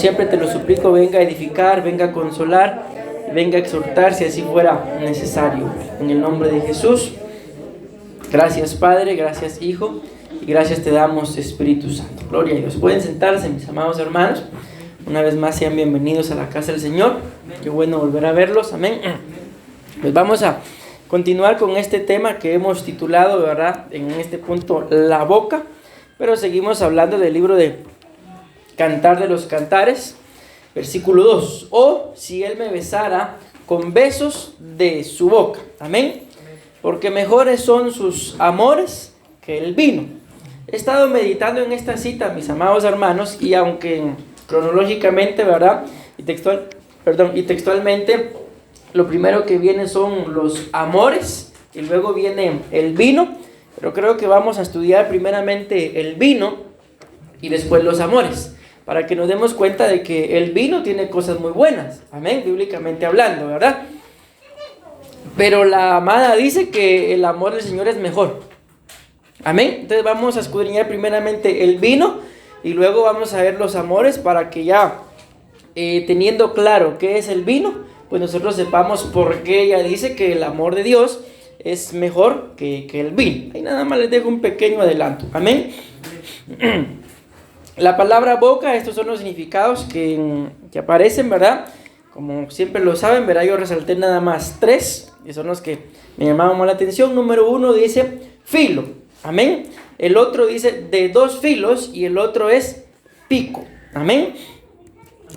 siempre te lo suplico, venga a edificar, venga a consolar, venga a exhortar si así fuera necesario. En el nombre de Jesús, gracias Padre, gracias Hijo y gracias te damos Espíritu Santo. Gloria a Dios. Pueden sentarse, mis amados hermanos. Una vez más sean bienvenidos a la casa del Señor. Qué bueno volver a verlos. Amén. Pues vamos a continuar con este tema que hemos titulado, ¿verdad?, en este punto, la boca. Pero seguimos hablando del libro de Cantar de los Cantares, versículo 2. O si él me besara con besos de su boca. Amén. Porque mejores son sus amores que el vino. He estado meditando en esta cita, mis amados hermanos, y aunque cronológicamente, ¿verdad?, y textualmente, lo primero que viene son los amores y luego viene el vino, pero creo que vamos a estudiar primeramente el vino y después los amores, para que nos demos cuenta de que el vino tiene cosas muy buenas, amén, bíblicamente hablando, ¿verdad? Pero la amada dice que el amor del Señor es mejor, amén. Entonces vamos a escudriñar primeramente el vino y luego vamos a ver los amores para que ya teniendo claro qué es el vino, pues nosotros sepamos por qué ella dice que el amor de Dios es mejor que el vino. Ahí nada más les dejo un pequeño adelanto, amén. La palabra boca, estos son los significados que aparecen, ¿verdad? Como siempre lo saben, ¿verdad? Yo resalté nada más 3, y son los que me llamaban más la atención. Número 1 dice filo, amén. El otro dice de 2 filos y el otro es pico, amén.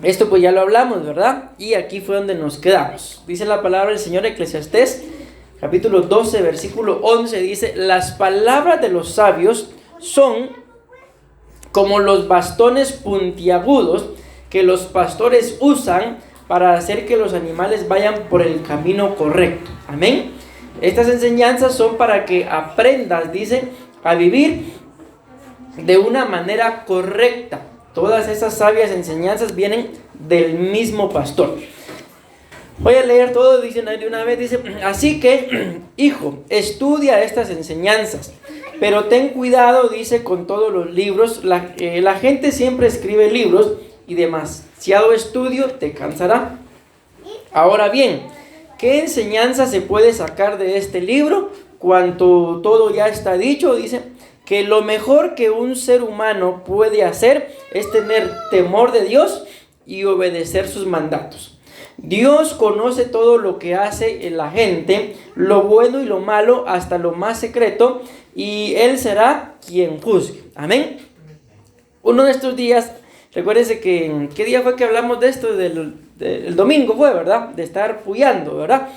Esto pues ya lo hablamos, ¿verdad? Y aquí fue donde nos quedamos. Dice la palabra del Señor, Eclesiastés, capítulo 12, versículo 11, dice: las palabras de los sabios son como los bastones puntiagudos que los pastores usan para hacer que los animales vayan por el camino correcto. Amén. Estas enseñanzas son para que aprendas, dice, a vivir de una manera correcta. Todas esas sabias enseñanzas vienen del mismo pastor. Voy a leer todo, dicen de una vez, dice: así que, hijo, estudia estas enseñanzas, pero ten cuidado, dice, con todos los libros. La gente siempre escribe libros y demasiado estudio te cansará. Ahora bien, ¿qué enseñanza se puede sacar de este libro? Cuanto todo ya está dicho, dice que lo mejor que un ser humano puede hacer es tener temor de Dios y obedecer sus mandatos. Dios conoce todo lo que hace la gente, lo bueno y lo malo, hasta lo más secreto, y Él será quien juzgue. Amén. Uno de estos días, recuérdense que, ¿qué día fue que hablamos de esto? El domingo fue, ¿verdad? De estar puyando, ¿verdad?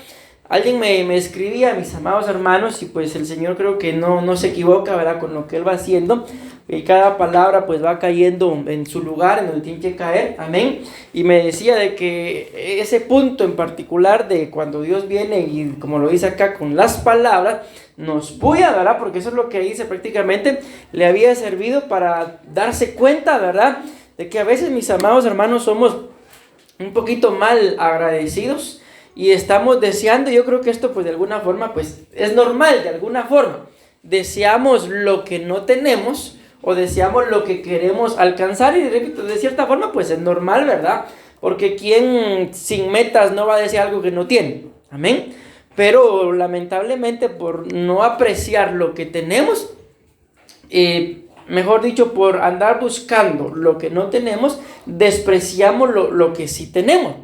Alguien me escribía, mis amados hermanos, y pues el Señor creo que no se equivoca, ¿verdad?, con lo que Él va haciendo. Y cada palabra pues va cayendo en su lugar, en donde tiene que caer, amén. Y me decía de que ese punto en particular de cuando Dios viene y, como lo dice acá, con las palabras, nos puya, ¿verdad? Porque eso es lo que dice prácticamente, le había servido para darse cuenta, ¿verdad?, de que a veces, mis amados hermanos, somos un poquito mal agradecidos y estamos deseando. Yo creo que esto pues de alguna forma pues es normal, de alguna forma deseamos lo que no tenemos o deseamos lo que queremos alcanzar, y repito, de cierta forma pues es normal, ¿verdad? Porque quien sin metas no va a desear algo que no tiene, amén. Pero lamentablemente, por no apreciar lo que tenemos, mejor dicho, por andar buscando lo que no tenemos, despreciamos lo que sí tenemos.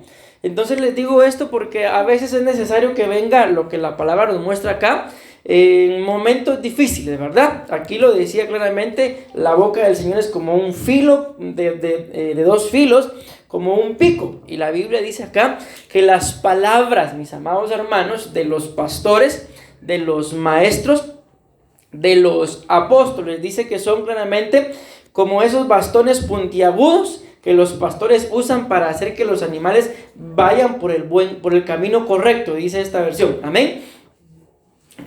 Entonces les digo esto porque a veces es necesario que venga lo que la palabra nos muestra acá, en momentos difíciles, ¿verdad? Aquí lo decía claramente, la boca del Señor es como un filo de 2 filos, como un pico. Y la Biblia dice acá que las palabras, mis amados hermanos, de los pastores, de los maestros, de los apóstoles, dice que son claramente como esos bastones puntiagudos que los pastores usan para hacer que los animales vayan por el camino correcto, dice esta versión, amén.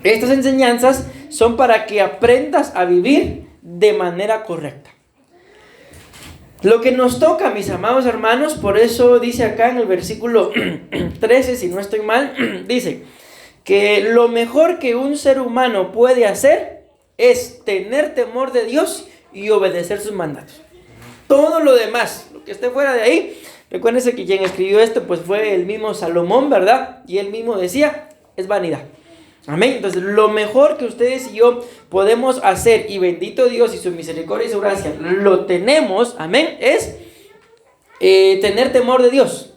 Estas enseñanzas son para que aprendas a vivir de manera correcta. Lo que nos toca, mis amados hermanos, por eso dice acá en el versículo 13, si no estoy mal, dice que lo mejor que un ser humano puede hacer es tener temor de Dios y obedecer sus mandatos. Todo lo demás, que esté fuera de ahí. Recuérdense que quien escribió esto pues fue el mismo Salomón, ¿verdad? Y él mismo decía, es vanidad. Amén. Entonces lo mejor que ustedes y yo podemos hacer, y bendito Dios y su misericordia y su gracia lo tenemos, amén, es tener temor de Dios,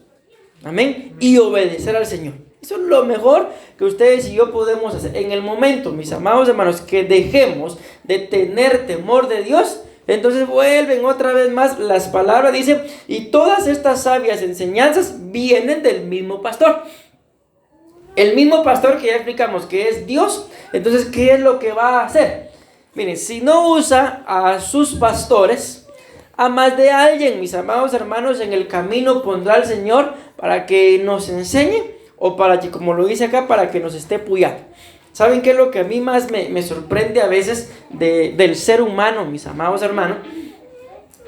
amén, y obedecer al Señor. Eso es lo mejor que ustedes y yo podemos hacer. En el momento, mis amados hermanos, que dejemos de tener temor de Dios, entonces vuelven otra vez más las palabras, dicen, y todas estas sabias enseñanzas vienen del mismo pastor. El mismo pastor que ya explicamos que es Dios. Entonces, ¿qué es lo que va a hacer? Miren, si no usa a sus pastores, a más de alguien, mis amados hermanos, en el camino pondrá al Señor para que nos enseñe, o para que, como lo dice acá, para que nos esté puyando. ¿Saben qué es lo que a mí más me sorprende a veces del ser humano, mis amados hermanos?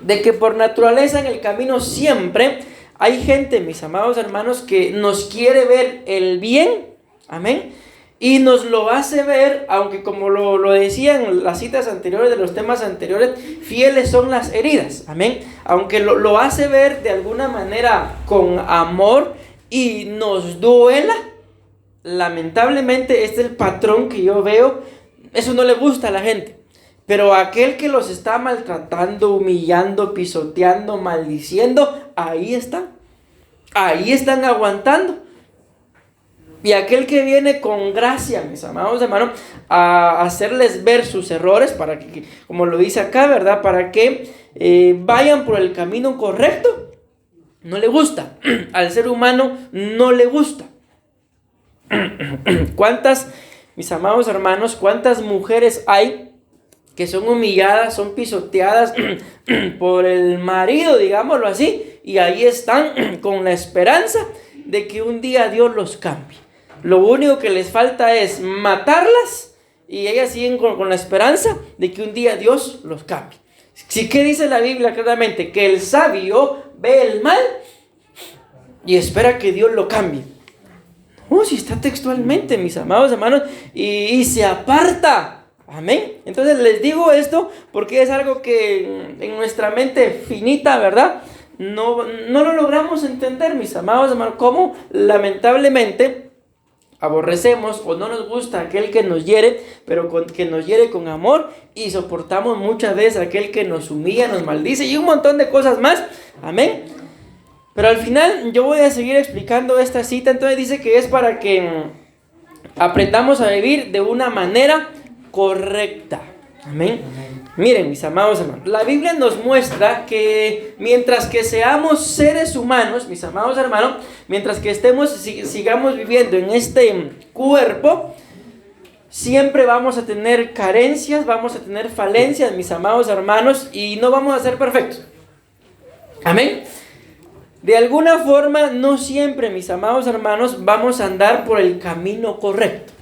De que por naturaleza en el camino siempre hay gente, mis amados hermanos, que nos quiere ver el bien, amén, y nos lo hace ver, aunque como lo decían las citas anteriores de los temas anteriores, fieles son las heridas, amén, aunque lo hace ver de alguna manera con amor y nos duela. Lamentablemente este es el patrón que yo veo. Eso no le gusta a la gente. Pero aquel que los está maltratando, humillando, pisoteando, maldiciendo, ahí están. Ahí están aguantando. Y aquel que viene con gracia, mis amados hermanos, a hacerles ver sus errores, para que, como lo dice acá, ¿verdad? Para que vayan por el camino correcto, no le gusta. Al ser humano no le gusta. ¿Cuántas, mis amados hermanos, cuántas mujeres hay que son humilladas, son pisoteadas por el marido, digámoslo así, y ahí están con la esperanza de que un día Dios los cambie? Lo único que les falta es matarlas y ellas siguen con la esperanza de que un día Dios los cambie. ¿Sí? ¿Qué dice la Biblia claramente? Que el sabio ve el mal y espera que Dios lo cambie. Oh, si está textualmente, mis amados hermanos, y se aparta. Amén. Entonces les digo esto porque es algo que en nuestra mente finita, ¿verdad? No lo logramos entender, mis amados hermanos, cómo lamentablemente aborrecemos o no nos gusta aquel que nos hiere, pero que nos hiere con amor, y soportamos muchas veces aquel que nos humilla, nos maldice y un montón de cosas más. Amén. Pero al final yo voy a seguir explicando esta cita. Entonces dice que es para que aprendamos a vivir de una manera correcta. Amén. Miren, mis amados hermanos, la Biblia nos muestra que mientras que seamos seres humanos, mis amados hermanos, mientras que sigamos viviendo en este cuerpo, siempre vamos a tener carencias, vamos a tener falencias, mis amados hermanos, y no vamos a ser perfectos. Amén. De alguna forma, no siempre, mis amados hermanos, vamos a andar por el camino correcto.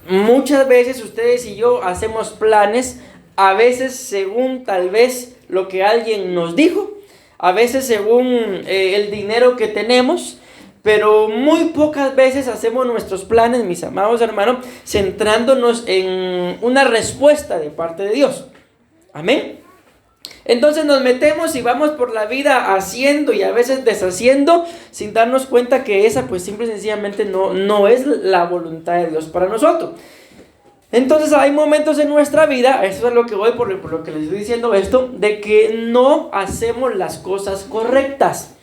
Muchas veces ustedes y yo hacemos planes, a veces según tal vez lo que alguien nos dijo, a veces según el dinero que tenemos, pero muy pocas veces hacemos nuestros planes, mis amados hermanos, centrándonos en una respuesta de parte de Dios. Amén. Entonces nos metemos y vamos por la vida haciendo y a veces deshaciendo sin darnos cuenta que esa pues simple y sencillamente no es la voluntad de Dios para nosotros. Entonces hay momentos en nuestra vida, eso es lo que voy por lo que les estoy diciendo esto, de que no hacemos las cosas correctas.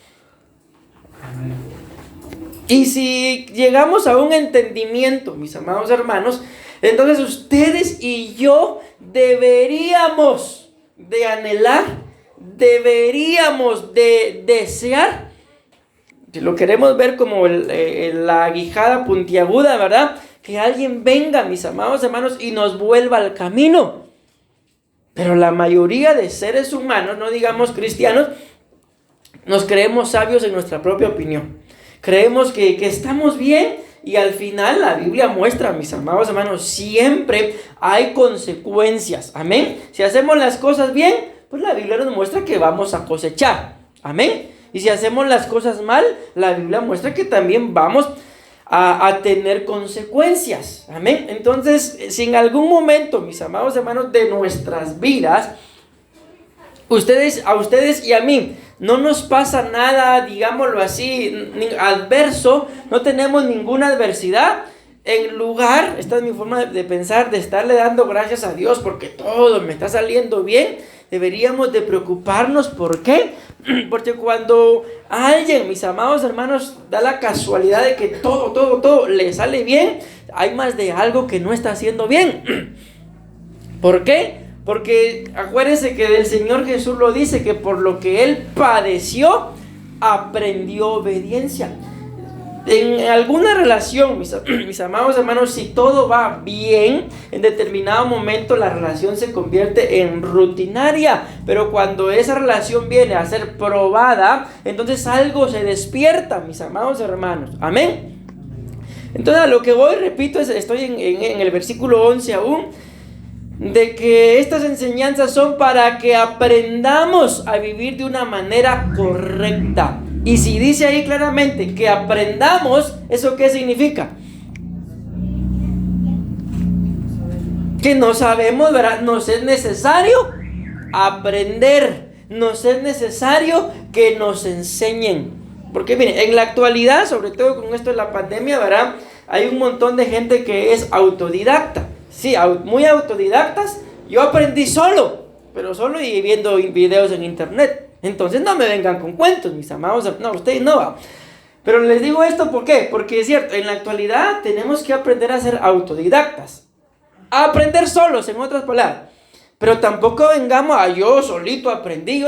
Y si llegamos a un entendimiento, mis amados hermanos, entonces ustedes y yo deberíamos de anhelar, deberíamos de desear, si lo queremos ver como la aguijada puntiaguda, ¿verdad? Que alguien venga, mis amados hermanos, y nos vuelva al camino. Pero la mayoría de seres humanos, no digamos cristianos, nos creemos sabios en nuestra propia opinión. Creemos que estamos bien. Y al final la Biblia muestra, mis amados hermanos, siempre hay consecuencias. Amén. Si hacemos las cosas bien, pues la Biblia nos muestra que vamos a cosechar. Amén. Y si hacemos las cosas mal, la Biblia muestra que también vamos a tener consecuencias. Amén. Entonces, si en algún momento, mis amados hermanos, de nuestras vidas a ustedes y a mí no nos pasa nada, digámoslo así, adverso, no tenemos ninguna adversidad, en lugar, esta es mi forma de pensar, de estarle dando gracias a Dios porque todo me está saliendo bien, deberíamos de preocuparnos. ¿Por qué? Porque cuando a alguien, mis amados hermanos, da la casualidad de que todo le sale bien, hay más de algo que no está haciendo bien. ¿Por qué? Porque acuérdense que del Señor Jesús lo dice, que por lo que Él padeció, aprendió obediencia. En alguna relación, mis amados hermanos, si todo va bien, en determinado momento la relación se convierte en rutinaria. Pero cuando esa relación viene a ser probada, entonces algo se despierta, mis amados hermanos. Amén. Entonces a lo que voy, repito, estoy en el versículo 11 aún, de que estas enseñanzas son para que aprendamos a vivir de una manera correcta. Y si dice ahí claramente que aprendamos, ¿eso qué significa? Que no sabemos, ¿verdad? Nos es necesario aprender, nos es necesario que nos enseñen. Porque miren, en la actualidad, sobre todo con esto de la pandemia, ¿verdad? Hay un montón de gente que es autodidacta. Sí, muy autodidactas. Yo aprendí solo, pero solo y viendo videos en internet. Entonces no me vengan con cuentos, mis amados. No, ustedes no va. Pero les digo esto, ¿por qué? Porque es cierto, en la actualidad tenemos que aprender a ser autodidactas. A aprender solos, en otras palabras. Pero tampoco vengamos a yo solito aprendí.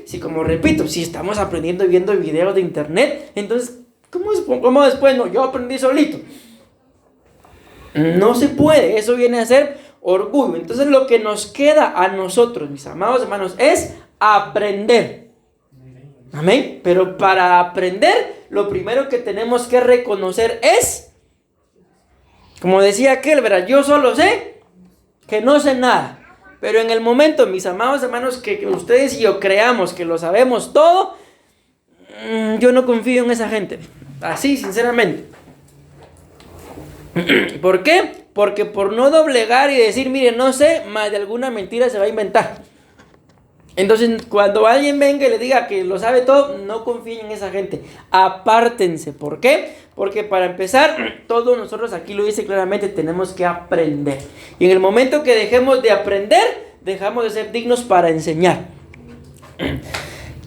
Si, como repito, si estamos aprendiendo y viendo videos de internet, entonces, ¿cómo después? No, yo aprendí solito. No se puede, eso viene a ser orgullo. Entonces lo que nos queda a nosotros, mis amados hermanos, es aprender. Amén. Pero para aprender, lo primero que tenemos que reconocer es, como decía aquel, ¿verdad? Yo solo sé que no sé nada. Pero en el momento, mis amados hermanos, que ustedes y yo creamos que lo sabemos todo, yo no confío en esa gente. Así, sinceramente. ¿Por qué? Porque por no doblegar y decir, mire, no sé, más de alguna mentira se va a inventar. Entonces, cuando alguien venga y le diga que lo sabe todo, no confíen en esa gente. Apártense. ¿Por qué? Porque para empezar, todos nosotros, aquí lo dice claramente, tenemos que aprender. Y en el momento que dejemos de aprender, dejamos de ser dignos para enseñar.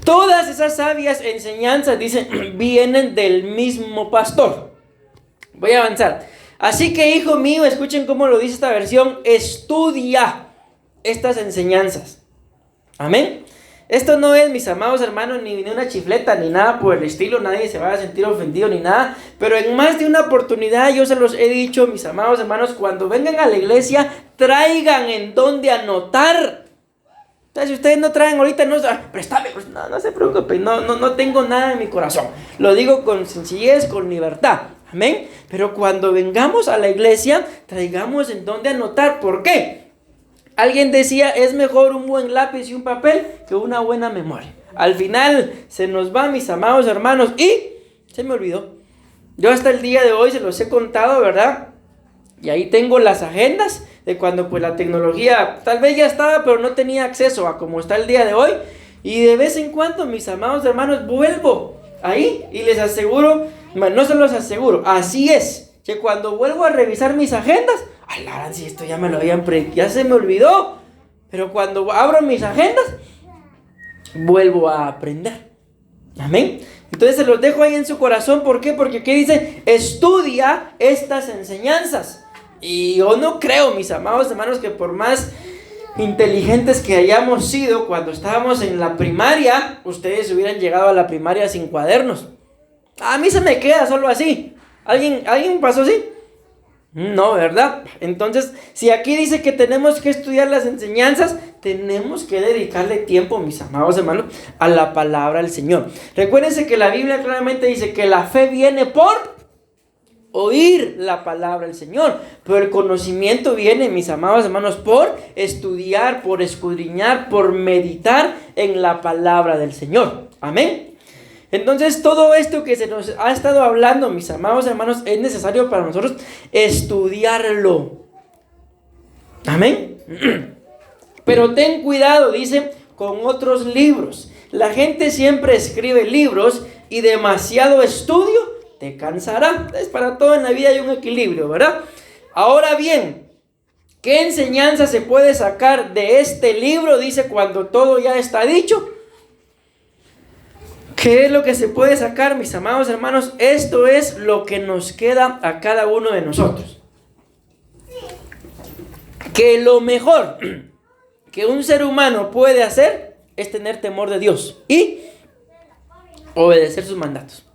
Todas esas sabias enseñanzas, dicen, vienen del mismo pastor. Voy a avanzar. Así que, hijo mío, escuchen cómo lo dice esta versión, estudia estas enseñanzas. Amén. Esto no es, mis amados hermanos, ni una chifleta, ni nada por el estilo, nadie se va a sentir ofendido ni nada, pero en más de una oportunidad yo se los he dicho, mis amados hermanos, cuando vengan a la iglesia, traigan en donde anotar. Entonces, si ustedes no traen ahorita, préstame, pues, no se preocupen, no tengo nada en mi corazón, lo digo con sencillez, con libertad. Amén. Pero cuando vengamos a la iglesia, traigamos en donde anotar. ¿Por qué? Alguien decía, es mejor un buen lápiz y un papel que una buena memoria. Al final se nos va, mis amados hermanos, y se me olvidó. Yo hasta el día de hoy se los he contado, ¿verdad? Y ahí tengo las agendas de cuando pues la tecnología tal vez ya estaba, pero no tenía acceso a como está el día de hoy. Y de vez en cuando, mis amados hermanos, vuelvo ahí y les aseguro, no se los aseguro, así es, que cuando vuelvo a revisar mis agendas, si esto ya me lo habían ya se me olvidó, pero cuando abro mis agendas, vuelvo a aprender. Amén. Entonces se los dejo ahí en su corazón. ¿Por qué? Porque aquí dice, estudia estas enseñanzas. Y yo no creo, mis amados hermanos, que por más inteligentes que hayamos sido cuando estábamos en la primaria, ustedes hubieran llegado a la primaria sin cuadernos. A mí se me queda solo así. ¿Alguien pasó así? No, ¿verdad? Entonces, si aquí dice que tenemos que estudiar las enseñanzas, tenemos que dedicarle tiempo, mis amados hermanos, a la palabra del Señor. Recuérdense que la Biblia claramente dice que la fe viene por oír la palabra del Señor, pero el conocimiento viene, mis amados hermanos, por estudiar, por escudriñar, por meditar en la palabra del Señor. Amén. Entonces todo esto que se nos ha estado hablando, mis amados hermanos, es necesario para nosotros estudiarlo. Amén. Pero ten cuidado, dice, con otros libros. La gente siempre escribe libros y demasiado estudio te cansará. Es para todo en la vida hay un equilibrio, ¿verdad? Ahora bien, ¿qué enseñanza se puede sacar de este libro? Dice, cuando todo ya está dicho. ¿Qué es lo que se puede sacar, mis amados hermanos? Esto es lo que nos queda a cada uno de nosotros. Que lo mejor que un ser humano puede hacer es tener temor de Dios y obedecer sus mandatos.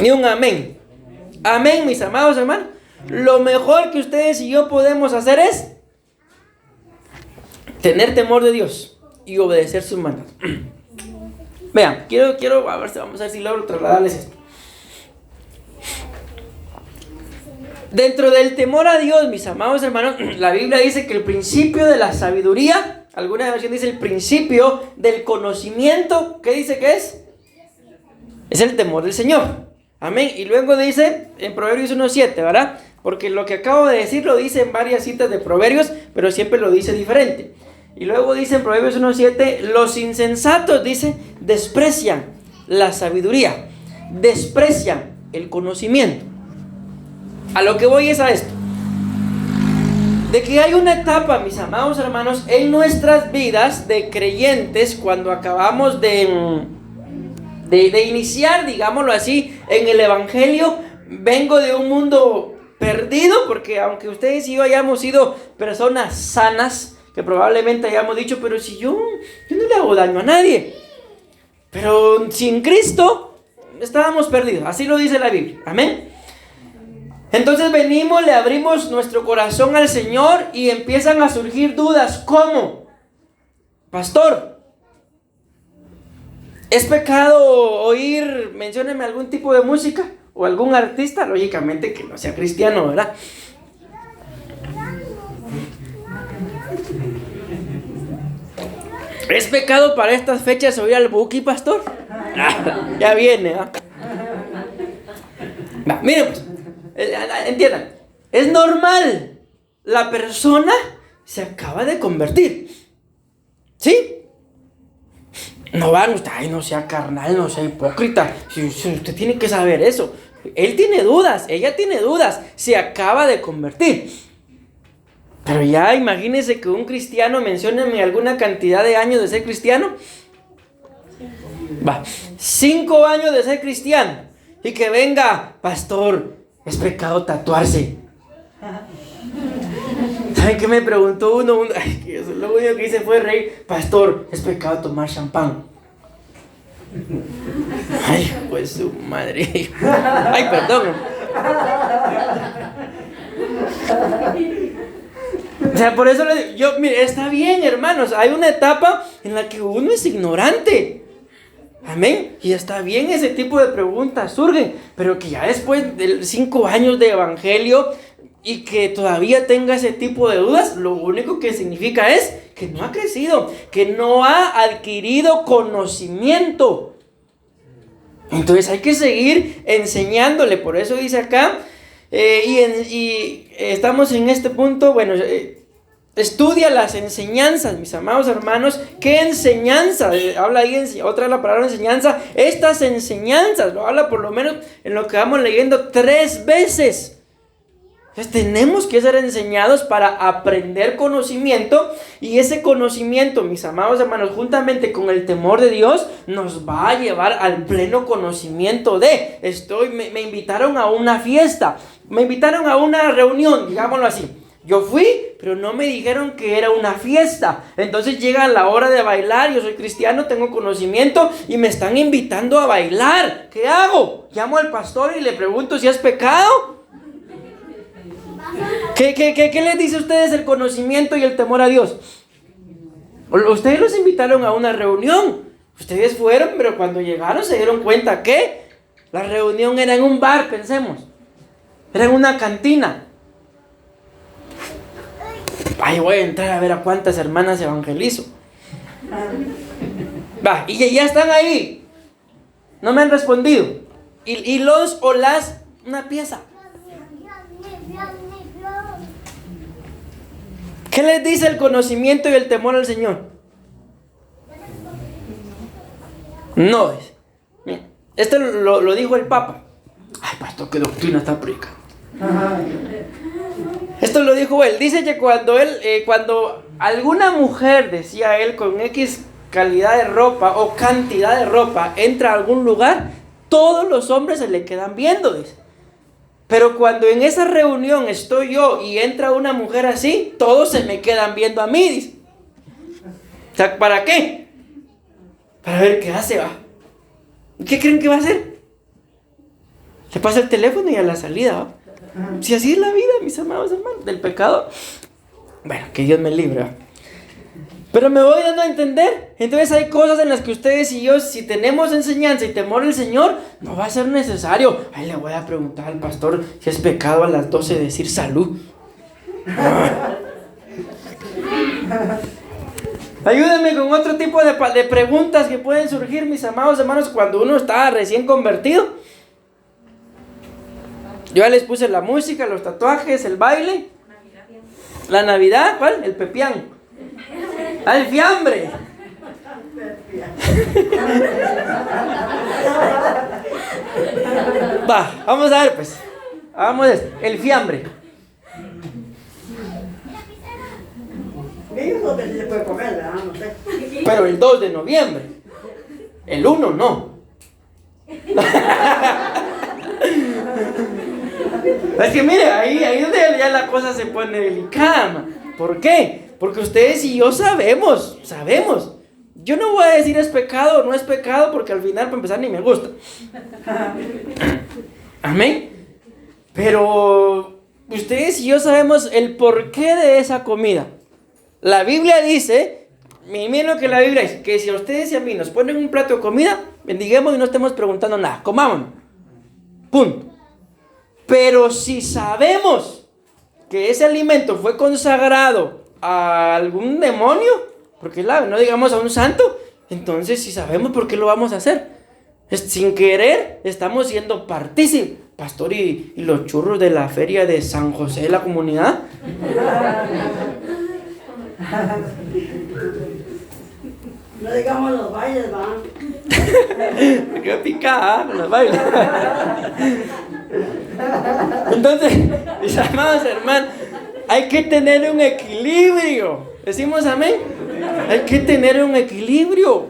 Y un amén. Amén, mis amados hermanos. Lo mejor que ustedes y yo podemos hacer es tener temor de Dios y obedecer sus mandatos. Vean, quiero vamos a ver si logro trasladarles esto. Dentro del temor a Dios, mis amados hermanos, la Biblia dice que el principio de la sabiduría, alguna versión dice el principio del conocimiento, ¿qué dice que es? Es el temor del Señor. Amén. Y luego dice en Proverbios 1:7, ¿verdad? Porque lo que acabo de decir lo dice en varias citas de Proverbios, pero siempre lo dice diferente. Y luego dice en Proverbios 1:7, los insensatos, dice, desprecian la sabiduría, desprecian el conocimiento. A lo que voy es a esto, de que hay una etapa, mis amados hermanos, en nuestras vidas de creyentes, cuando acabamos de iniciar, digámoslo así, en el Evangelio. Vengo de un mundo perdido, porque aunque ustedes y yo hayamos sido personas sanas, que probablemente hayamos dicho, pero si yo no le hago daño a nadie, pero sin Cristo estábamos perdidos, así lo dice la Biblia, amén. Entonces venimos, le abrimos nuestro corazón al Señor y empiezan a surgir dudas. ¿Cómo? Pastor, ¿es pecado oír, mencióneme algún tipo de música o algún artista? Lógicamente que no sea cristiano, ¿verdad? ¿Es pecado para estas fechas oír al Buki, pastor? Ya viene, ¿ah? Miren pues, entiendan, es normal, la persona se acaba de convertir, ¿sí? No van usted, ay, no sea carnal, no sea hipócrita, si usted tiene que saber eso. Él tiene dudas, ella tiene dudas, se acaba de convertir. Pero ya imagínense que un cristiano, menciónenme alguna cantidad de años de ser cristiano. 5 años de ser cristiano. Y que venga, pastor, es pecado tatuarse. ¿Saben qué me preguntó uno? Lo único que hice fue reír. Pastor, es pecado tomar champán. Ay, pues su madre. Ay, perdón. O sea, por eso yo, mire, está bien, hermanos. Hay una etapa en la que uno es ignorante. Amén. Y está bien, ese tipo de preguntas surgen. Pero que ya después de 5 años de evangelio y que todavía tenga ese tipo de dudas, lo único que significa es que no ha crecido, que no ha adquirido conocimiento. Entonces hay que seguir enseñándole. Por eso dice acá, y estamos en este punto, bueno, estudia las enseñanzas, mis amados hermanos. ¿Qué enseñanza? Habla ahí, otra la palabra enseñanza. Estas enseñanzas, lo habla por lo menos en lo que vamos leyendo 3 veces. Entonces tenemos que ser enseñados para aprender conocimiento, y ese conocimiento, mis amados hermanos, juntamente con el temor de Dios, nos va a llevar al pleno conocimiento de, me invitaron a una fiesta, me invitaron a una reunión, digámoslo así. Yo fui, pero no me dijeron que era una fiesta. Entonces llega la hora de bailar, yo soy cristiano, tengo conocimiento y me están invitando a bailar. ¿Qué hago? Llamo al pastor y le pregunto si es pecado. ¿Qué les dice a ustedes el conocimiento y el temor a Dios? Ustedes los invitaron a una reunión. Ustedes fueron, pero cuando llegaron se dieron cuenta que la reunión era en un bar, pensemos. Era en una cantina. Ay, voy a entrar a ver a cuántas hermanas evangelizo. Y ya están ahí. No me han respondido. Y los o las, una pieza. ¿Qué les dice el conocimiento y el temor al Señor? No es. Mira, esto lo dijo el Papa. Ay, pastor, qué doctrina está rica. Esto lo dijo él. Dice que cuando alguna mujer, decía él, con X calidad de ropa o cantidad de ropa entra a algún lugar, todos los hombres se le quedan viendo, dice. Pero cuando en esa reunión estoy yo y entra una mujer así, todos se me quedan viendo a mí, dice. O sea, ¿para qué? Para ver qué hace, va. ¿Qué creen que va a hacer? Le pasa el teléfono y a la salida, ¿va? Si así es la vida, mis amados hermanos, del pecado. Bueno, que Dios me libre, ¿va? Pero me voy dando a entender. Entonces hay cosas en las que ustedes y yo, si tenemos enseñanza y temor al Señor, no va a ser necesario. Ay, le voy a preguntar al pastor si es pecado a las 12 decir salud. Ayúdenme con otro tipo de preguntas que pueden surgir, mis amados hermanos, cuando uno está recién convertido. Yo ya les puse la música, los tatuajes, el baile. La Navidad, ¿cuál? El pepián. Ah, el fiambre. Va, vamos a ver pues. Vamos a ver, el fiambre. Pero el 2 de noviembre. El 1 no. Es que mire, ahí donde ya la cosa se pone delicada. ¿Por qué? Porque ustedes y yo sabemos. Yo no voy a decir es pecado o no es pecado, porque al final, para empezar, ni me gusta. Amén. Pero ustedes y yo sabemos el porqué de esa comida. La Biblia dice, miren lo que la Biblia dice, que si a ustedes y a mí nos ponen un plato de comida, bendiguemos y no estemos preguntando nada, comámonos. Punto. Pero si sabemos que ese alimento fue consagrado a algún demonio, porque no digamos a un santo, entonces si sabemos por qué lo vamos a hacer. Sin querer estamos siendo partícipes. Pastor, ¿y los churros de la feria de San José de la comunidad? No digamos los bailes, va. Qué picada, los bailes. Entonces, mis amados hermanos, hay que tener un equilibrio. ¿Decimos amén? Hay que tener un equilibrio.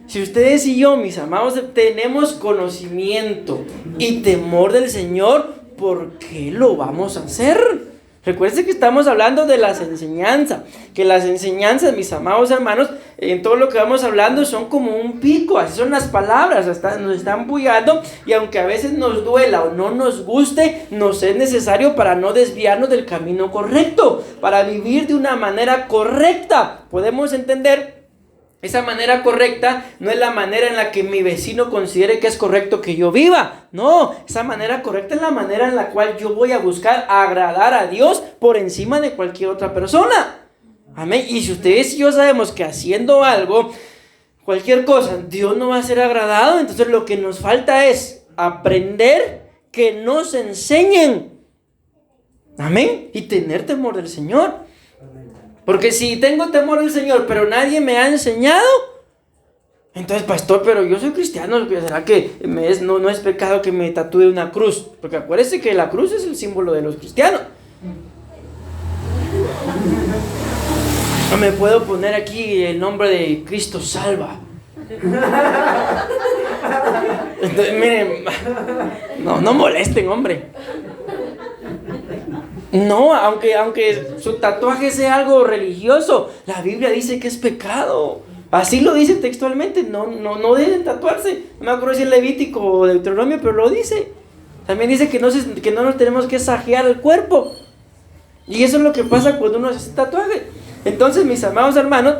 Si ustedes y yo, mis amados, tenemos conocimiento y temor del Señor, ¿por qué lo vamos a hacer? Recuerden que estamos hablando de las enseñanzas, que las enseñanzas, mis amados hermanos, en todo lo que vamos hablando son como un pico, así son las palabras, nos están bullando, y aunque a veces nos duela o no nos guste, nos es necesario para no desviarnos del camino correcto, para vivir de una manera correcta. Podemos entender. Esa manera correcta no es la manera en la que mi vecino considere que es correcto que yo viva. No, esa manera correcta es la manera en la cual yo voy a buscar agradar a Dios por encima de cualquier otra persona. Amén. Y si ustedes y yo sabemos que haciendo algo, cualquier cosa, Dios no va a ser agradado, entonces lo que nos falta es aprender que nos enseñen. Amén. Y tener temor del Señor. Porque si tengo temor del Señor, pero nadie me ha enseñado, entonces, pastor, pero yo soy cristiano, ¿será que no es pecado que me tatúe una cruz? Porque acuérdese que la cruz es el símbolo de los cristianos. No me puedo poner aquí el nombre de Cristo salva. Entonces, miren, no molesten, hombre. No, aunque su tatuaje sea algo religioso, la Biblia dice que es pecado. Así lo dice textualmente, no deben tatuarse. No me acuerdo si es Levítico o Deuteronomio, pero lo dice. También dice que no nos tenemos que sajear el cuerpo. Y eso es lo que pasa cuando uno hace tatuaje. Entonces, mis amados hermanos,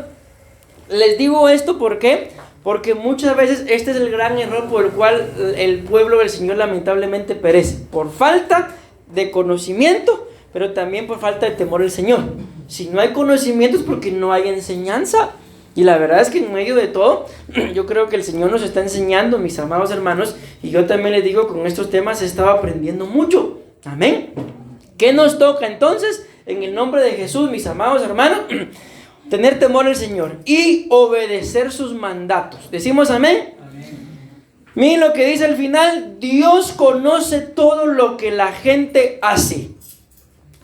les digo esto, ¿por qué? Porque muchas veces este es el gran error por el cual el pueblo del Señor lamentablemente perece. Por falta de conocimiento, pero también por falta de temor al Señor. Si no hay conocimiento es porque no hay enseñanza. Y la verdad es que en medio de todo, yo creo que el Señor nos está enseñando, mis amados hermanos, y yo también les digo, con estos temas he estado aprendiendo mucho. Amén. ¿Qué nos toca entonces? En el nombre de Jesús, mis amados hermanos, tener temor al Señor y obedecer sus mandatos. ¿Decimos amén? Amén. Miren lo que dice al final: Dios conoce todo lo que la gente hace,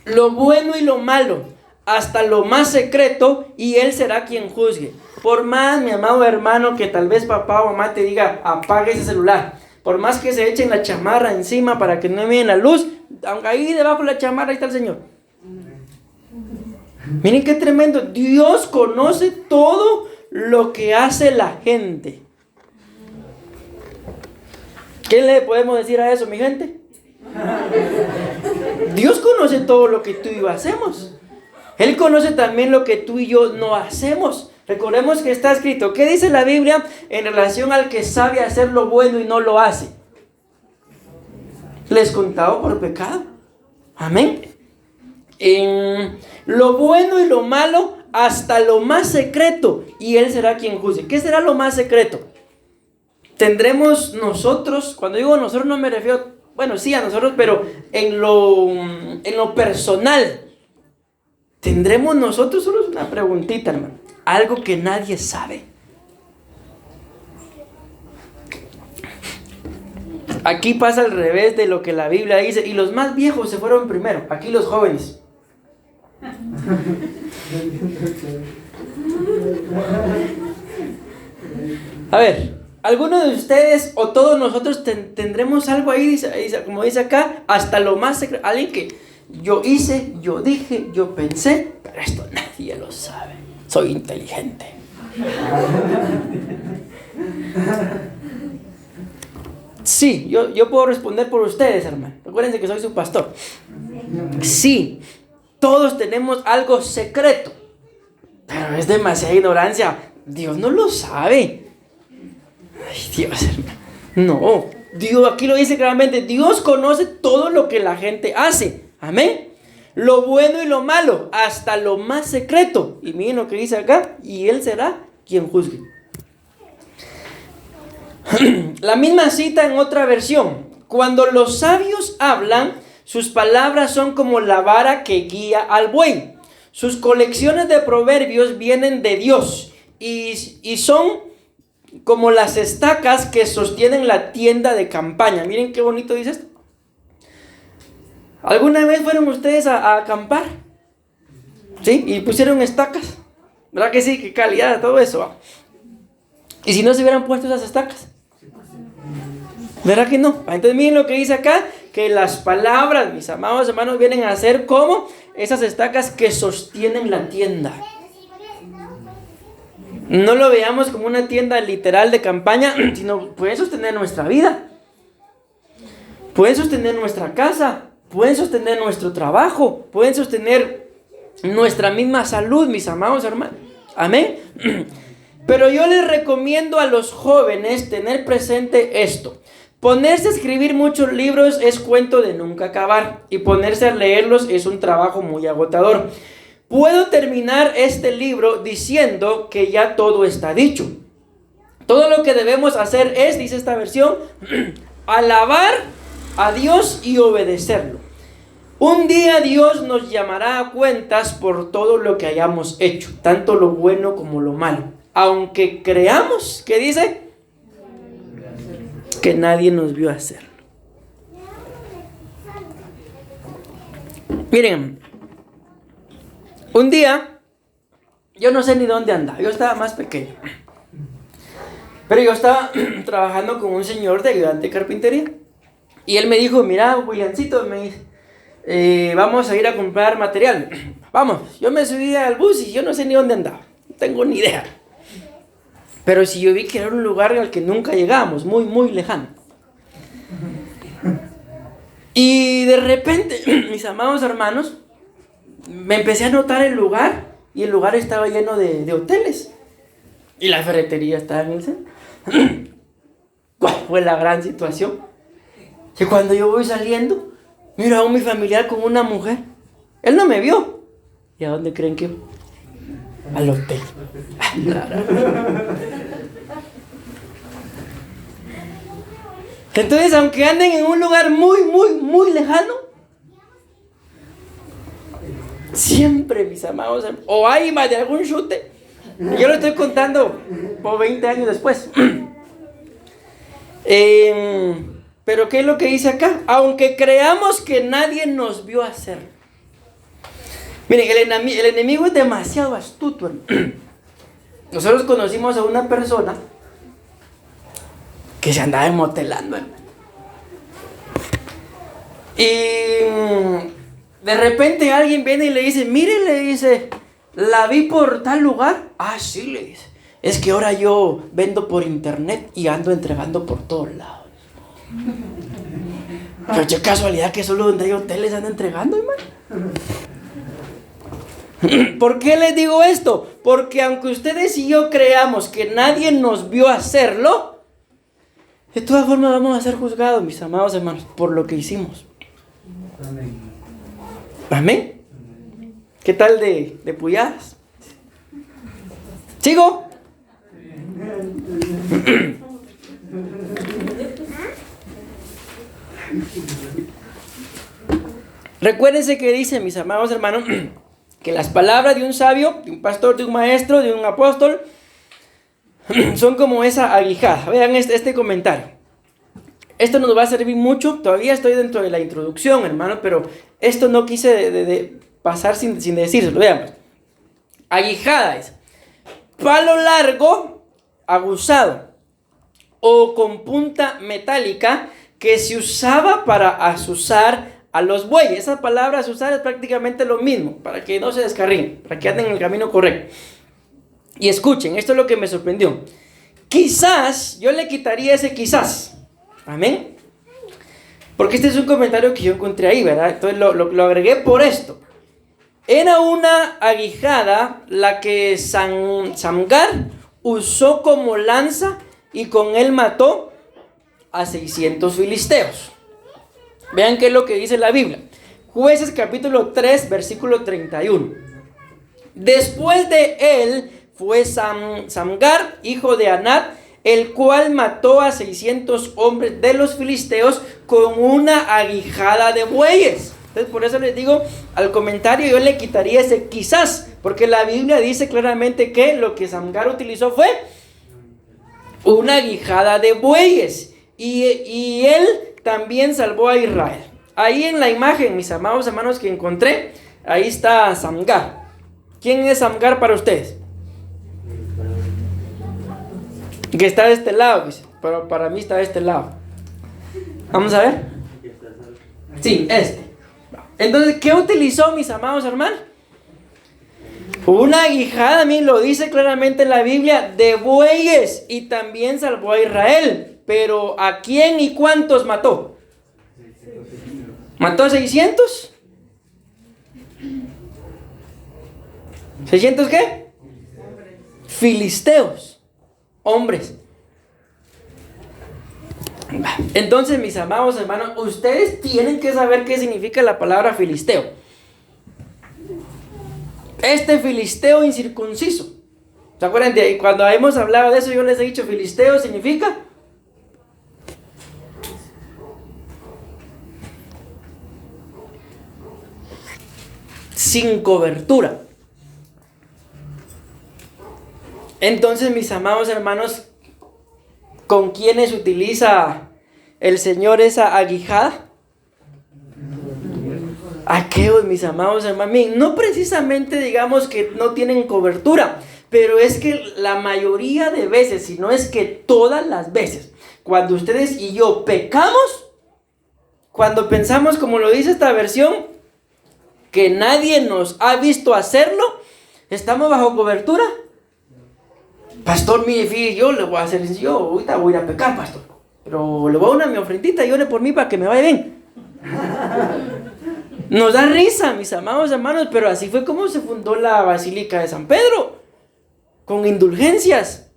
lo bueno y lo malo, hasta lo más secreto, y Él será quien juzgue. Por más, mi amado hermano, que tal vez papá o mamá te diga, apague ese celular, por más que se echen la chamarra encima para que no miren la luz, aunque ahí debajo de la chamarra ahí está el Señor. Miren qué tremendo. Dios conoce todo lo que hace la gente. ¿Qué le podemos decir a eso, mi gente? Dios conoce todo lo que tú y yo hacemos. Él conoce también lo que tú y yo no hacemos. Recordemos que está escrito. ¿Qué dice la Biblia en relación al que sabe hacer lo bueno y no lo hace? Les contado por pecado. Amén. En lo bueno y lo malo, hasta lo más secreto, y Él será quien juzgue. ¿Qué será lo más secreto? Tendremos nosotros, cuando digo nosotros no me refiero, bueno, sí a nosotros, pero en lo personal, tendremos nosotros, solo es una preguntita, hermano, algo que nadie sabe. Aquí pasa al revés de lo que la Biblia dice, y los más viejos se fueron primero, aquí los jóvenes. A ver, ¿alguno de ustedes o todos nosotros tendremos algo ahí, como dice acá, hasta lo más secreto? Alguien que yo hice, yo dije, yo pensé, pero esto nadie lo sabe. Soy inteligente. Sí, yo puedo responder por ustedes, hermano. Recuérdense que soy su pastor. Sí, todos tenemos algo secreto, pero es demasiada ignorancia. Dios no lo sabe. Ay, Dios, hermano. No, Dios aquí lo dice claramente. Dios conoce todo lo que la gente hace. Amén. Lo bueno y lo malo, hasta lo más secreto. Y miren lo que dice acá. Y Él será quien juzgue. La misma cita en otra versión. Cuando los sabios hablan, sus palabras son como la vara que guía al buey. Sus colecciones de proverbios vienen de Dios y son como las estacas que sostienen la tienda de campaña. Miren qué bonito dice esto. ¿Alguna vez fueron ustedes a acampar? ¿Sí? Y pusieron estacas. ¿Verdad que sí? Qué calidad, todo eso. ¿Y si no se hubieran puesto esas estacas? ¿Verdad que no? Entonces miren lo que dice acá, que las palabras, mis amados hermanos, vienen a ser como esas estacas que sostienen la tienda. No lo veamos como una tienda literal de campaña, sino pueden sostener nuestra vida, pueden sostener nuestra casa, pueden sostener nuestro trabajo, pueden sostener nuestra misma salud, mis amados hermanos. Amén. Pero yo les recomiendo a los jóvenes tener presente esto. Ponerse a escribir muchos libros es cuento de nunca acabar, y ponerse a leerlos es un trabajo muy agotador. Puedo terminar este libro diciendo que ya todo está dicho. Todo lo que debemos hacer es, dice esta versión, alabar a Dios y obedecerlo. Un día Dios nos llamará a cuentas por todo lo que hayamos hecho, tanto lo bueno como lo malo. Aunque creamos, ¿qué dice? Que nadie nos vio hacerlo. Miren, un día, yo no sé ni dónde andaba, yo estaba más pequeño, pero yo estaba trabajando con un señor de ayudante de carpintería, y él me dijo, mira, Williamcito, me dice, vamos a ir a comprar material, vamos. Yo me subí al bus y yo no sé ni dónde andaba, no tengo ni idea, pero sí yo vi que era un lugar al que nunca llegábamos, muy, muy lejano. Y de repente, mis amados hermanos, me empecé a notar el lugar, y el lugar estaba lleno de hoteles, y la ferretería estaba en el centro. ¿Cuál fue la gran situación? Que cuando yo voy saliendo, miro a mi familiar con una mujer. Él no me vio. ¿Y a dónde creen que iba? Al hotel. Entonces, aunque anden en un lugar muy, muy, muy lejano, siempre, mis amados, o hay más de algún chute. Yo lo estoy contando por 20 años después. Pero ¿qué es lo que dice acá? Aunque creamos que nadie nos vio hacer. Miren, el enemigo es demasiado astuto. Nosotros conocimos a una persona que se andaba motelando, hermano. Y de repente alguien viene y le dice, mire, le dice, la vi por tal lugar. Ah, sí, le dice. Es que ahora yo vendo por internet y ando entregando por todos lados. Pero qué casualidad que solo donde hay hoteles anda entregando, hermano. ¿Por qué les digo esto? Porque aunque ustedes y yo creamos que nadie nos vio hacerlo, de todas formas vamos a ser juzgados, mis amados hermanos, por lo que hicimos. Amén. ¿Amén? ¿Qué tal de puyadas? ¿Sigo? Recuérdense que dice, mis amados hermanos, que las palabras de un sabio, de un pastor, de un maestro, de un apóstol, son como esa aguijada. Vean este comentario. Esto nos va a servir mucho. Todavía estoy dentro de la introducción, hermano, pero esto no quise de pasar sin decírselo. Veamos. Aguijada es palo largo, aguzado o con punta metálica que se usaba para azuzar a los bueyes. Esa palabra azuzar es prácticamente lo mismo, para que no se descarríen, para que anden en el camino correcto. Y escuchen, esto es lo que me sorprendió. Quizás, yo le quitaría ese quizás. Amén. Porque este es un comentario que yo encontré ahí, ¿verdad? Entonces lo agregué por esto. Era una aguijada la que Samgar usó como lanza y con él mató a 600 filisteos. Vean qué es lo que dice la Biblia. Jueces capítulo 3, versículo 31. Después de él fue Samgar, hijo de Anat, el cual mató a 600 hombres de los filisteos con una aguijada de bueyes. Entonces por eso les digo, al comentario yo le quitaría ese quizás, porque la Biblia dice claramente que lo que Samgar utilizó fue una aguijada de bueyes. Y él también salvó a Israel. Ahí en la imagen, mis amados hermanos, que encontré, ahí está Samgar. ¿Quién es Samgar para ustedes? Que está de este lado, dice. Pero para mí está de este lado. Vamos a ver. Sí, este. Entonces, ¿qué utilizó, mis amados hermanos? Una aguijada, a mí lo dice claramente en la Biblia, de bueyes. Y también salvó a Israel. Pero ¿a quién y cuántos mató? ¿Mató a 600? ¿600 qué? Filisteos. Hombres. Entonces, mis amados hermanos, ustedes tienen que saber qué significa la palabra filisteo. Este filisteo incircunciso. ¿Se acuerdan de cuando hemos hablado de eso? Yo les he dicho, filisteo significa sin cobertura. Entonces, mis amados hermanos, ¿con quiénes utiliza el Señor esa aguijada? Aquellos, mis amados hermanos, no precisamente digamos que no tienen cobertura, pero es que la mayoría de veces, si no es que todas las veces, cuando ustedes y yo pecamos, cuando pensamos, como lo dice esta versión, que nadie nos ha visto hacerlo, ¿estamos bajo cobertura? Pastor, mire, fíjate, yo le voy a hacer, yo ahorita voy a ir a pecar, pastor, pero le voy a dar mi ofrendita y ore por mí para que me vaya bien. Nos da risa, mis amados hermanos, pero así fue como se fundó la Basílica de San Pedro, con indulgencias.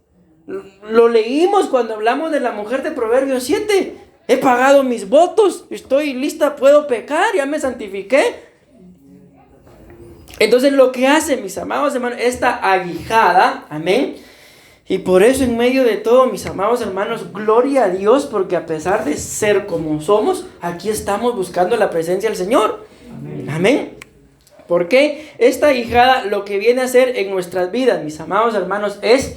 Lo leímos cuando hablamos de la mujer de Proverbios 7. He pagado mis votos, estoy lista, puedo pecar, ya me santifiqué. Entonces lo que hace, mis amados hermanos, esta aguijada, amén. Y por eso en medio de todo, mis amados hermanos, gloria a Dios, porque a pesar de ser como somos, aquí estamos buscando la presencia del Señor. Amén. Amén. Porque esta aguijada lo que viene a hacer en nuestras vidas, mis amados hermanos, es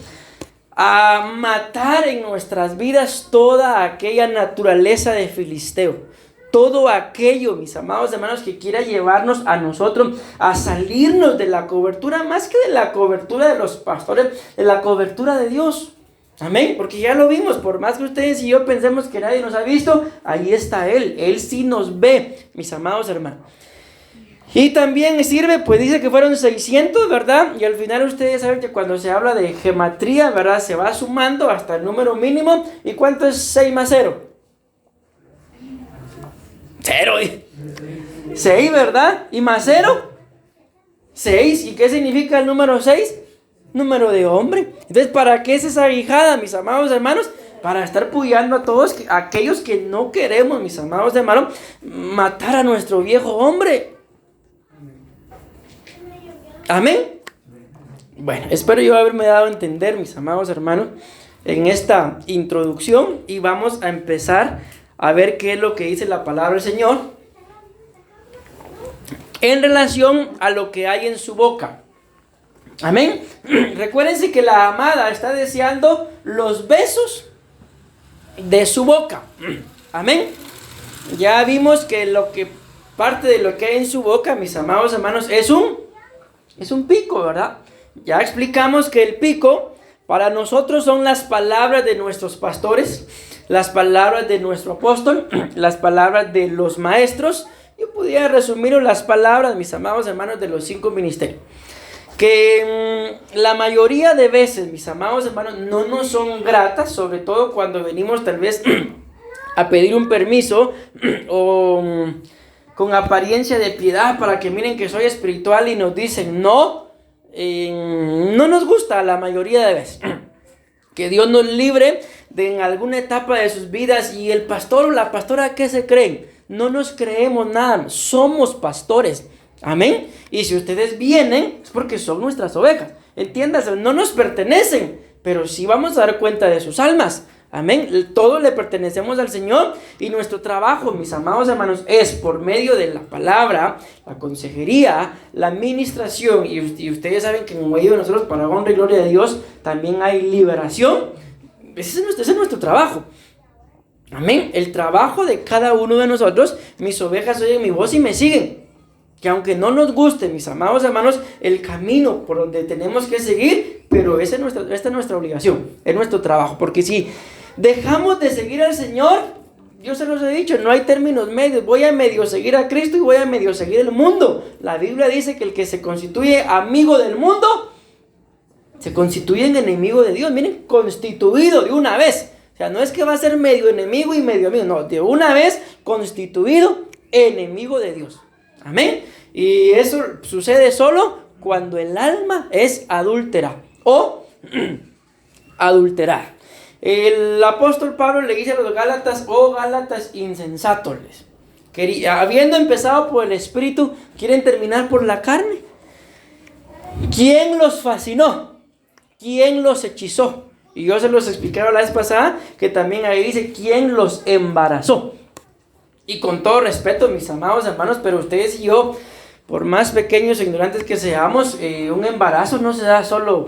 a matar en nuestras vidas toda aquella naturaleza de filisteo. Todo aquello, mis amados hermanos, que quiera llevarnos a nosotros a salirnos de la cobertura, más que de la cobertura de los pastores, de la cobertura de Dios. Amén, porque ya lo vimos, por más que ustedes y yo pensemos que nadie nos ha visto, ahí está Él. Él sí nos ve, mis amados hermanos. Y también sirve, pues dice que fueron 600, ¿verdad? Y al final ustedes saben que cuando se habla de gematría, ¿verdad? Se va sumando hasta el número mínimo. ¿Y cuánto es 6 más 0? 0. 6, ¿verdad? ¿Y más 0? 6. ¿Y qué significa el número 6? Número de hombre. Entonces, ¿para qué es esa guijada, mis amados hermanos? Para estar puyando a todos aquellos que no queremos, mis amados hermanos, matar a nuestro viejo hombre. Amén. Bueno, espero yo haberme dado a entender, mis amados hermanos, en esta introducción, y vamos a empezar a ver qué es lo que dice la palabra del Señor en relación a lo que hay en su boca. Amén. Recuérdense que la amada está deseando los besos de su boca. Amén. Ya vimos que parte de lo que hay en su boca, mis amados hermanos, es un pico, ¿verdad? Ya explicamos que el pico para nosotros son las palabras de nuestros pastores, las palabras de nuestro apóstol, las palabras de los maestros. Yo podría resumir las palabras, mis amados hermanos, de los 5 ministerios. Que la mayoría de veces, mis amados hermanos, no nos son gratas, sobre todo cuando venimos tal vez a pedir un permiso o con apariencia de piedad para que miren que soy espiritual y nos dicen no. No nos gusta la mayoría de veces. Que Dios nos libre de en alguna etapa de sus vidas. Y el pastor o la pastora, ¿qué se creen? No nos creemos nada, somos pastores. Amén. Y si ustedes vienen es porque son nuestras ovejas. Entiéndase, no nos pertenecen, pero sí vamos a dar cuenta de sus almas. Amén. Todo le pertenecemos al Señor, y nuestro trabajo, mis amados hermanos, es por medio de la palabra, la consejería, la administración. Y ustedes saben que en medio de nosotros, para honra y gloria de Dios, también hay liberación. Ese es nuestro trabajo. Amén. El trabajo de cada uno de nosotros. Mis ovejas oyen mi voz y me siguen. Que aunque no nos guste, mis amados hermanos, el camino por donde tenemos que seguir, pero esta es nuestra obligación, es nuestro trabajo. Porque si dejamos de seguir al Señor, yo se los he dicho, no hay términos medios. Voy a medio seguir a Cristo y voy a medio seguir el mundo. La Biblia dice que el que se constituye amigo del mundo, se constituye en enemigo de Dios. Miren, constituido de una vez. O sea, no es que va a ser medio enemigo y medio amigo, no, de una vez constituido enemigo de Dios. Amén. Y eso sucede solo cuando el alma es adúltera o adulterar. El apóstol Pablo le dice a los Gálatas: oh Gálatas insensatos, habiendo empezado por el Espíritu, ¿quieren terminar por la carne? ¿Quién los fascinó? ¿Quién los hechizó? Y yo se los explicaba la vez pasada, que también ahí dice: ¿quién los embarazó? Y con todo respeto, mis amados hermanos, pero ustedes y yo, por más pequeños e ignorantes que seamos, un embarazo no se da solo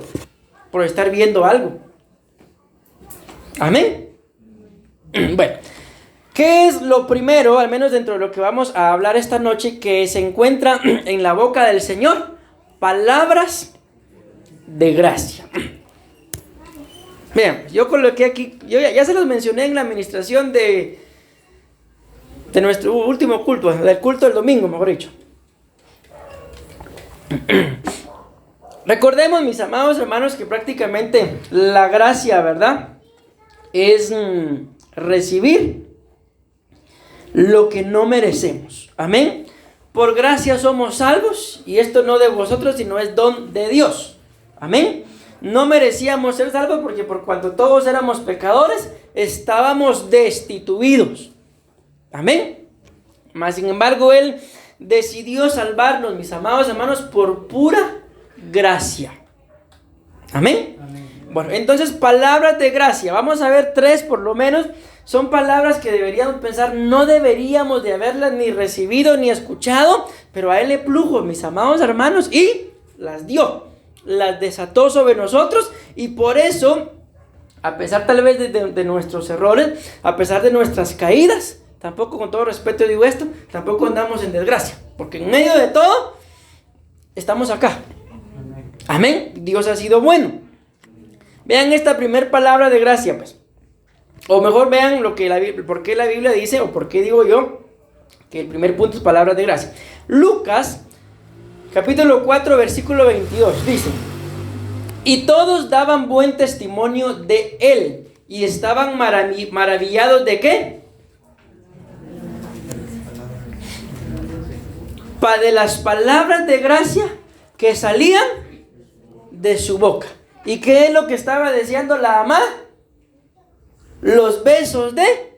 por estar viendo algo. Amén. Bueno, ¿qué es lo primero, al menos dentro de lo que vamos a hablar esta noche, que se encuentra en la boca del Señor? Palabras de gracia. Vean, yo coloqué aquí, yo ya se los mencioné en la administración de nuestro último culto, del culto del domingo, mejor dicho. Recordemos, mis amados hermanos, que prácticamente la gracia, ¿verdad?, es recibir lo que no merecemos. Amén. Por gracia somos salvos, y esto no de vosotros, sino es don de Dios. Amén. No merecíamos ser salvos porque por cuanto todos éramos pecadores, estábamos destituidos. Amén. Mas sin embargo, Él decidió salvarnos, mis amados hermanos, por pura gracia. Amén. Amén. Bueno, entonces, palabras de gracia. Vamos a ver 3 por lo menos. Son palabras que deberíamos pensar, no deberíamos de haberlas ni recibido ni escuchado, pero a Él le plujo, mis amados hermanos, y las dio. Las desató sobre nosotros, y por eso A pesar tal vez de nuestros errores, a pesar de nuestras caídas, tampoco, con todo respeto digo esto, tampoco andamos en desgracia. Porque en medio de todo, estamos acá. Amén. Dios ha sido bueno. Vean esta primer palabra de gracia, pues. O mejor vean por qué la Biblia dice, o por qué digo yo, que el primer punto es palabra de gracia. Lucas, capítulo 4, versículo 22, dice: y todos daban buen testimonio de él, y estaban maravillados ¿de qué? De las palabras de gracia que salían de su boca. ¿Y qué es lo que estaba deseando la amada? Los besos de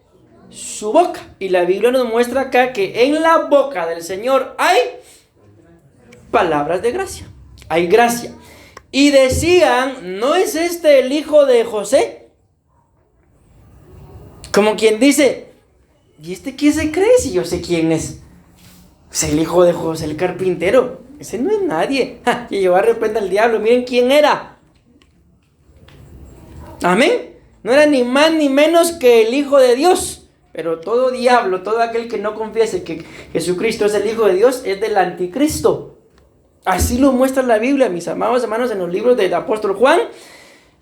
su boca. Y la Biblia nos muestra acá que en la boca del Señor hay palabras de gracia. Hay gracia. Y decían: ¿no es este el hijo de José? Como quien dice: ¿y este quién se cree si yo sé quién es? Es el hijo de José el carpintero. Ese no es nadie. Que llevó a repente al diablo. Miren quién era. Amén. No era ni más ni menos que el Hijo de Dios. Pero todo diablo, todo aquel que no confiese que Jesucristo es el Hijo de Dios, es del anticristo. Así lo muestra la Biblia, mis amados hermanos, en los libros del apóstol Juan.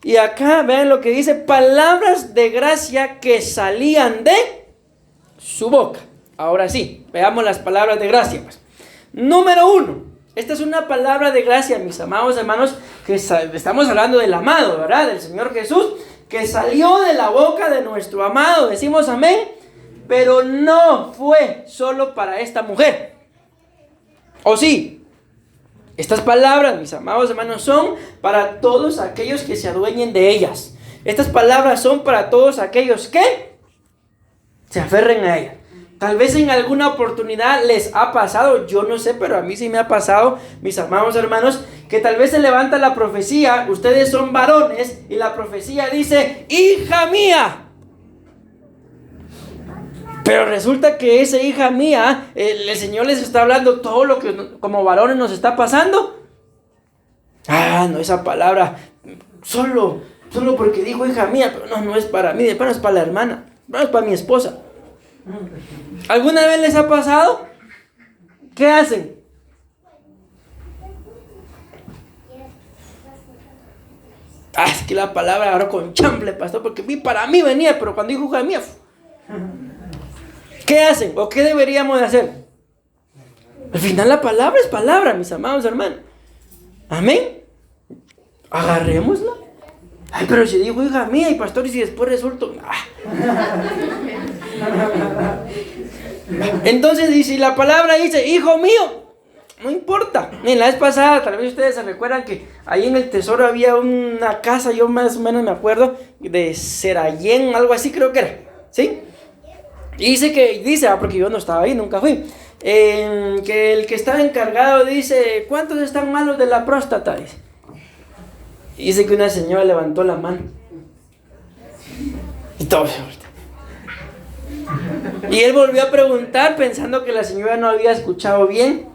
Y acá vean lo que dice: palabras de gracia que salían de su boca. Ahora sí, veamos las palabras de gracia, pues. Número 1. Esta es una palabra de gracia, mis amados hermanos, que estamos hablando del amado, ¿verdad? Del Señor Jesús, que salió de la boca de nuestro amado. Decimos amén. Pero no fue solo para esta mujer. ¿O sí? Estas palabras, mis amados hermanos, son para todos aquellos que se adueñen de ellas. Estas palabras son para todos aquellos que se aferren a ellas. Tal vez en alguna oportunidad les ha pasado, yo no sé, pero a mí sí me ha pasado, mis amados hermanos, que tal vez se levanta la profecía, ustedes son varones, y la profecía dice: hija mía. Pero resulta que esa hija mía, el Señor les está hablando todo lo que como varones nos está pasando. No, esa palabra, solo porque dijo hija mía, pero no es para mí, de plano es para la hermana, no es para mi esposa. ¿Alguna vez les ha pasado? ¿Qué hacen? Es que la palabra ahora con chample, pastor, porque para mí venía, pero cuando dijo hija mía, ¿qué hacen? ¿O qué deberíamos de hacer? Al final la palabra es palabra, mis amados hermanos. Amén. Agarrémosla. Pero si dijo hija mía, y pastor, y si después resulta... Entonces, y si la palabra dice hijo mío, no importa. En la vez pasada, tal vez ustedes se recuerdan que ahí en el tesoro había una casa, yo más o menos me acuerdo, de Serayén, algo así creo que era, ¿sí? Y dice, porque yo no estaba ahí, nunca fui, que el que estaba encargado dice: ¿cuántos están malos de la próstata? Dice que una señora levantó la mano. Y todo. Y él volvió a preguntar pensando que la señora no había escuchado bien.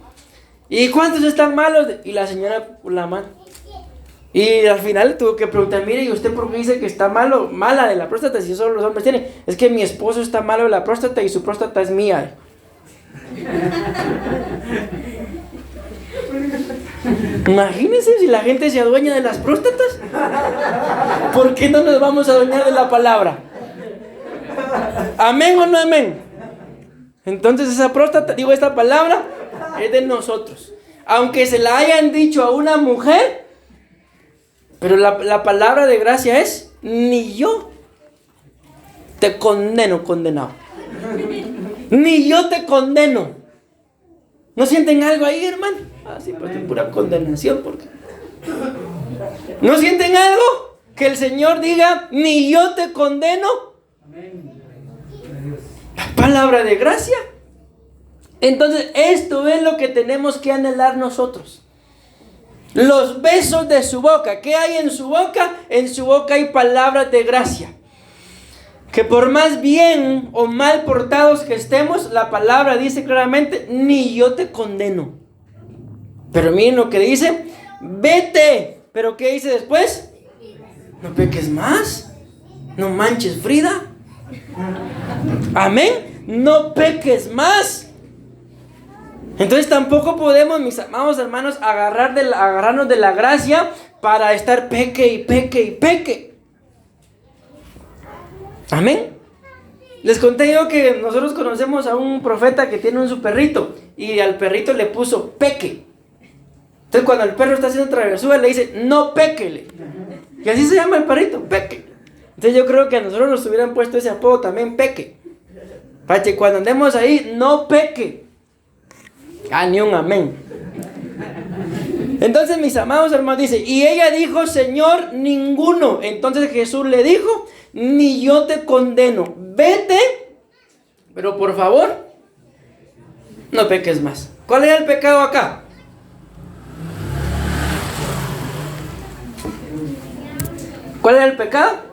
¿Y cuántos están malos? Y la señora por la mano. Y al final tuvo que preguntar: mire, ¿y usted por qué dice que está mala de la próstata si solo los hombres tienen? Es que mi esposo está malo de la próstata y su próstata es mía. Imagínense si la gente se adueña de las próstatas. ¿Por qué no nos vamos a adueñar de la palabra? ¿Amén o no amén? Entonces esa próstata, esta palabra es de nosotros. Aunque se la hayan dicho a una mujer, pero la palabra de gracia es: ni yo te condeno, condenado. Ni yo te condeno. ¿No sienten algo ahí, hermano? Sí, pues es pura condenación, porque... ¿No sienten algo? Que el Señor diga: ni yo te condeno. La palabra de gracia. Entonces, esto es lo que tenemos que anhelar nosotros. Los besos de su boca. ¿Qué hay en su boca? En su boca hay palabras de gracia. Que por más bien o mal portados que estemos, la palabra dice claramente: ni yo te condeno. Pero miren lo que dice: vete. ¿Pero qué dice después? No peques más. No manches, Frida. Amén. No peques más. Entonces tampoco podemos, mis amados hermanos, agarrarnos de la gracia para estar peque y peque y peque. Amén. Les conté yo que nosotros conocemos a un profeta que tiene su perrito y al perrito le puso peque. Entonces cuando el perro está haciendo travesura le dice, no pequele. Y así se llama el perrito, peque. Entonces yo creo que a nosotros nos hubieran puesto ese apodo también, peque. Para que cuando andemos ahí, no peque. Ni un amén. Entonces mis amados hermanos dice, y ella dijo, Señor, ninguno. Entonces Jesús le dijo, ni yo te condeno, vete, pero por favor, no peques más. ¿Cuál era el pecado acá? ¿Cuál era el pecado?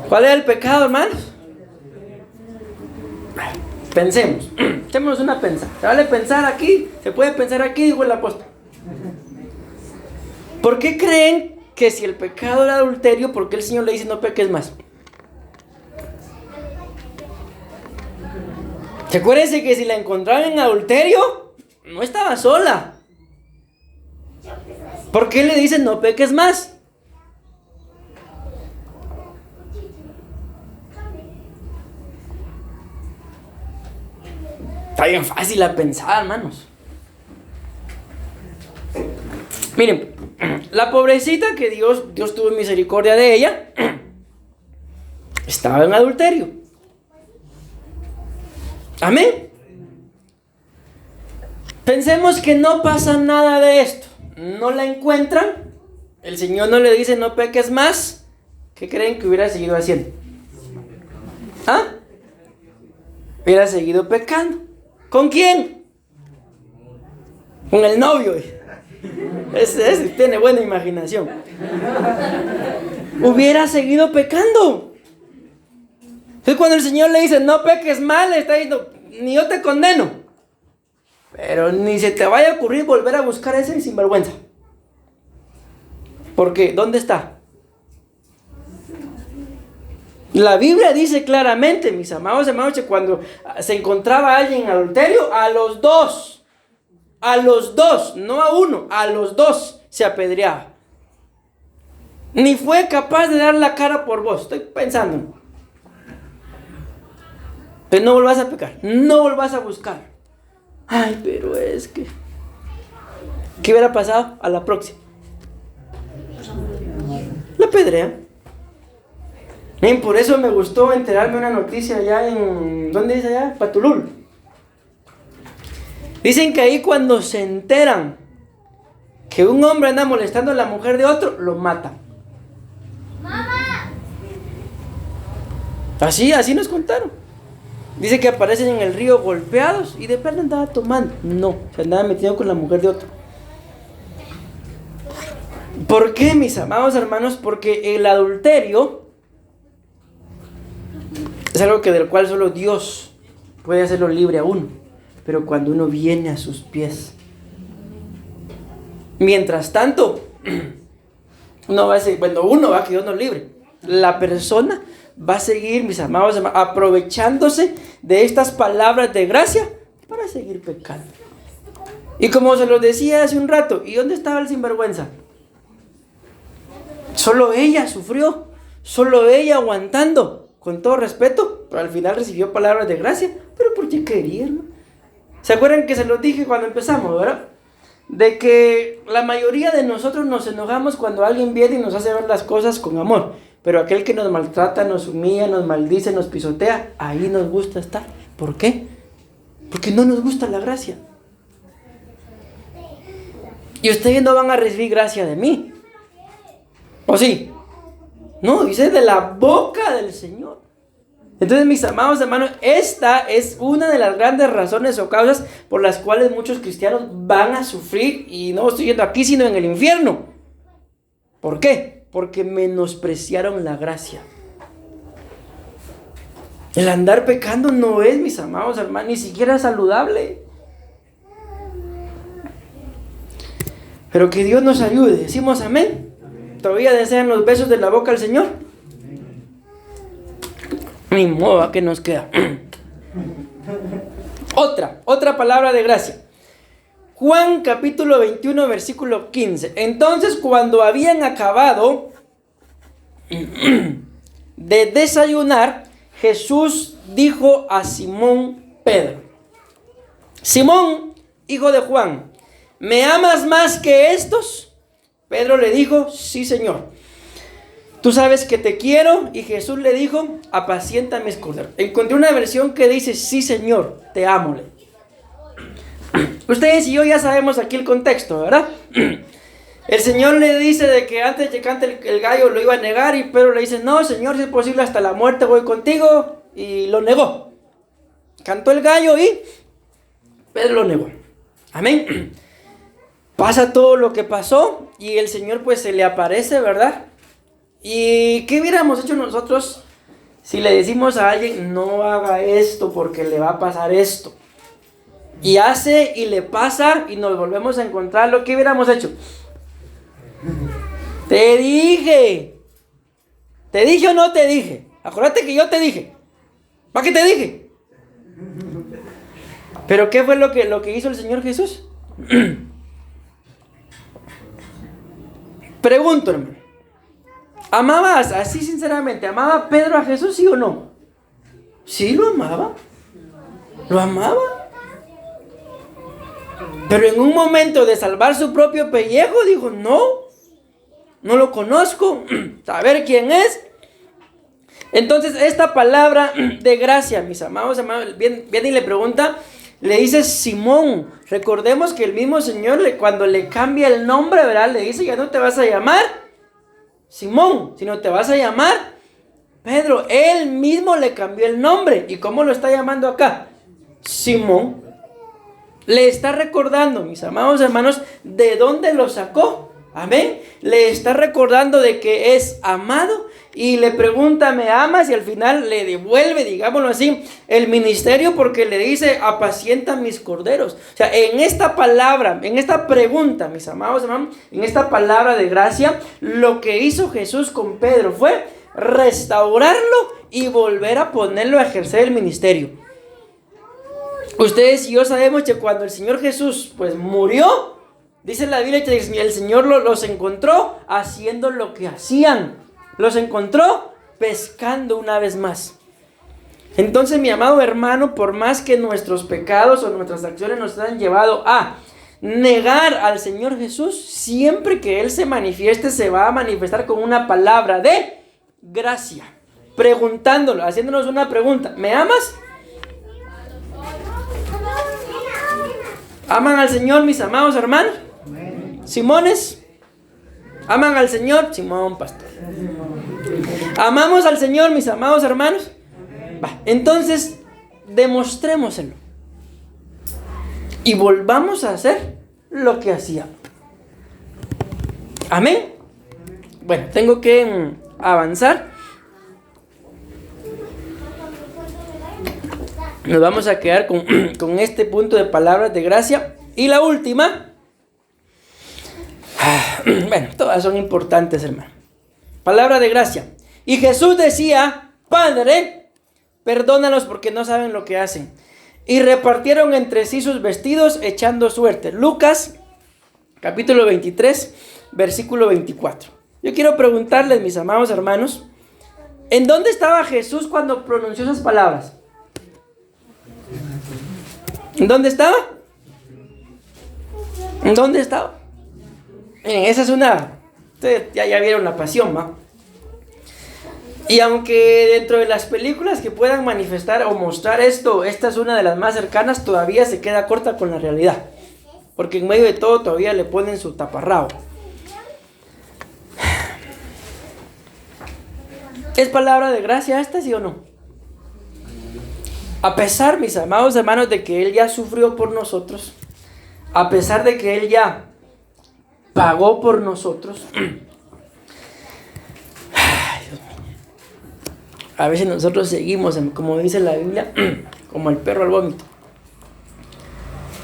¿Cuál era el pecado, hermanos? Pensemos, echémonos una pensa. ¿Se vale pensar aquí? ¿Se puede pensar aquí? Dijo el apóstol. ¿Por qué creen que si el pecado era adulterio, por qué el Señor le dice no peques más? ¿Se acuerdan que si la encontraban en adulterio, no estaba sola? ¿Por qué le dice no peques más? Está bien fácil a pensar, hermanos. Miren, la pobrecita que Dios tuvo misericordia de ella, estaba en adulterio. Amén. Pensemos que no pasa nada de esto. No la encuentran. El Señor no le dice no peques más. ¿Qué creen que hubiera seguido haciendo? Hubiera seguido pecando. ¿Con quién? Con el novio. Ese tiene buena imaginación. Hubiera seguido pecando. Entonces cuando el Señor le dice no peques mal, le está diciendo ni yo te condeno, pero ni se te vaya a ocurrir volver a buscar a ese sinvergüenza. ¿Por qué? ¿Dónde está? La Biblia dice claramente, mis amados hermanos, que cuando se encontraba alguien en adulterio, a los dos, no a uno, a los dos se apedreaba. Ni fue capaz de dar la cara por vos. Estoy pensando. Pero no volvás a pecar, no volvás a buscar. Ay, pero es que... ¿Qué hubiera pasado a la próxima? La apedrean. Por eso me gustó enterarme una noticia allá en... ¿Dónde dice allá? Patulul. Dicen que ahí cuando se enteran que un hombre anda molestando a la mujer de otro, lo matan. Así nos contaron. Dice que aparecen en el río golpeados y de verdad andaba tomando. No, se andaba metiendo con la mujer de otro. ¿Por qué, mis amados hermanos? Porque el adulterio es algo del cual solo Dios puede hacerlo libre a uno. Pero cuando uno viene a sus pies. Mientras tanto, uno va a que Dios nos libre. La persona va a seguir, mis amados hermanos, aprovechándose de estas palabras de gracia para seguir pecando. Y como se lo decía hace un rato, ¿y dónde estaba el sinvergüenza? Solo ella sufrió, solo ella aguantando, con todo respeto, pero al final recibió palabras de gracia. Pero ¿por qué quería, no? ¿Se acuerdan que se los dije cuando empezamos, verdad? De que la mayoría de nosotros nos enojamos cuando alguien viene y nos hace ver las cosas con amor. Pero aquel que nos maltrata, nos humilla, nos maldice, nos pisotea, ahí nos gusta estar. ¿Por qué? Porque no nos gusta la gracia. Y ustedes no van a recibir gracia de mí. ¿O sí? No, dice de la boca del Señor. Entonces, mis amados hermanos, esta es una de las grandes razones o causas por las cuales muchos cristianos van a sufrir, y no estoy yendo aquí, sino en el infierno. ¿Por qué? Porque menospreciaron la gracia. El andar pecando no es, mis amados hermanos, ni siquiera saludable. Pero que Dios nos ayude. Decimos amén. ¿Todavía desean los besos de la boca al Señor? Ni modo, ¿a qué nos queda? Otra palabra de gracia. Juan capítulo 21 versículo 15. Entonces, cuando habían acabado de desayunar, Jesús dijo a Simón Pedro: Simón, hijo de Juan, ¿me amas más que estos? Pedro le dijo: sí, Señor, tú sabes que te quiero. Y Jesús le dijo: apacienta mis corderos. Encontré una versión que dice: sí, Señor, te amo. Ustedes y yo ya sabemos aquí el contexto, ¿verdad? El Señor le dice de que antes de que cante el gallo lo iba a negar, y Pedro le dice: no, Señor, si es posible hasta la muerte voy contigo. Y lo negó. Cantó el gallo y Pedro lo negó. Amén. Pasa todo lo que pasó y el Señor pues se le aparece, ¿verdad? ¿Y qué hubiéramos hecho nosotros si le decimos a alguien: no haga esto porque le va a pasar esto? Y hace y le pasa y nos volvemos a encontrar. ¿Lo que hubiéramos hecho? Te dije o no te dije. Acuérdate que yo te dije. ¿Para qué te dije? Pero ¿qué fue lo que hizo el Señor Jesús? Pregunto, hermano. ¿Amabas así sinceramente? ¿Amaba Pedro a Jesús, sí o no? Sí, lo amaba. Lo amaba. Pero en un momento de salvar su propio pellejo dijo: no lo conozco, saber quién es. Entonces esta palabra de gracia, mis amados hermanos, viene y le pregunta, le dice Simón. Recordemos que el mismo Señor cuando le cambia el nombre, ¿verdad? Le dice: ya no te vas a llamar Simón, sino te vas a llamar Pedro. Él mismo le cambió el nombre. ¿Y cómo lo está llamando acá? Simón. Le está recordando, mis amados hermanos, de dónde lo sacó. Amén. Le está recordando de que es amado y le pregunta: ¿me amas? Y al final le devuelve, digámoslo así, el ministerio, porque le dice: apacienta mis corderos. O sea, en esta palabra, en esta pregunta, mis amados hermanos, en esta palabra de gracia, lo que hizo Jesús con Pedro fue restaurarlo y volver a ponerlo a ejercer el ministerio. Ustedes y yo sabemos que cuando el Señor Jesús pues murió, dice la Biblia que el Señor los encontró haciendo lo que hacían. Los encontró pescando una vez más. Entonces, mi amado hermano, por más que nuestros pecados o nuestras acciones nos han llevado a negar al Señor Jesús, siempre que Él se manifieste, se va a manifestar con una palabra de gracia. Preguntándolo, haciéndonos una pregunta: ¿me amas? ¿Aman al Señor, mis amados hermanos? Simones, ¿aman al Señor? Simón, pastor. ¿Amamos al Señor, mis amados hermanos? Entonces, demostrémoselo. Y volvamos a hacer lo que hacíamos. Amén. Bueno, tengo que avanzar. Nos vamos a quedar con este punto de palabras de gracia. Y la última. Bueno, todas son importantes, hermano. Palabra de gracia. Y Jesús decía: Padre, perdónalos porque no saben lo que hacen. Y repartieron entre sí sus vestidos echando suerte. Lucas, capítulo 23, versículo 24. Yo quiero preguntarles, mis amados hermanos, ¿en dónde estaba Jesús cuando pronunció esas palabras? ¿En dónde estaba? ¿En dónde estaba? Miren, esa es una... Ustedes ya vieron La Pasión, ¿va? Y aunque dentro de las películas que puedan manifestar o mostrar esto, esta es una de las más cercanas, todavía se queda corta con la realidad. Porque en medio de todo todavía le ponen su taparrabo. ¿Es palabra de gracia esta, sí o no? A pesar, mis amados hermanos, de que Él ya sufrió por nosotros, a pesar de que Él ya pagó por nosotros, a veces nosotros seguimos, como dice la Biblia, como el perro al vómito.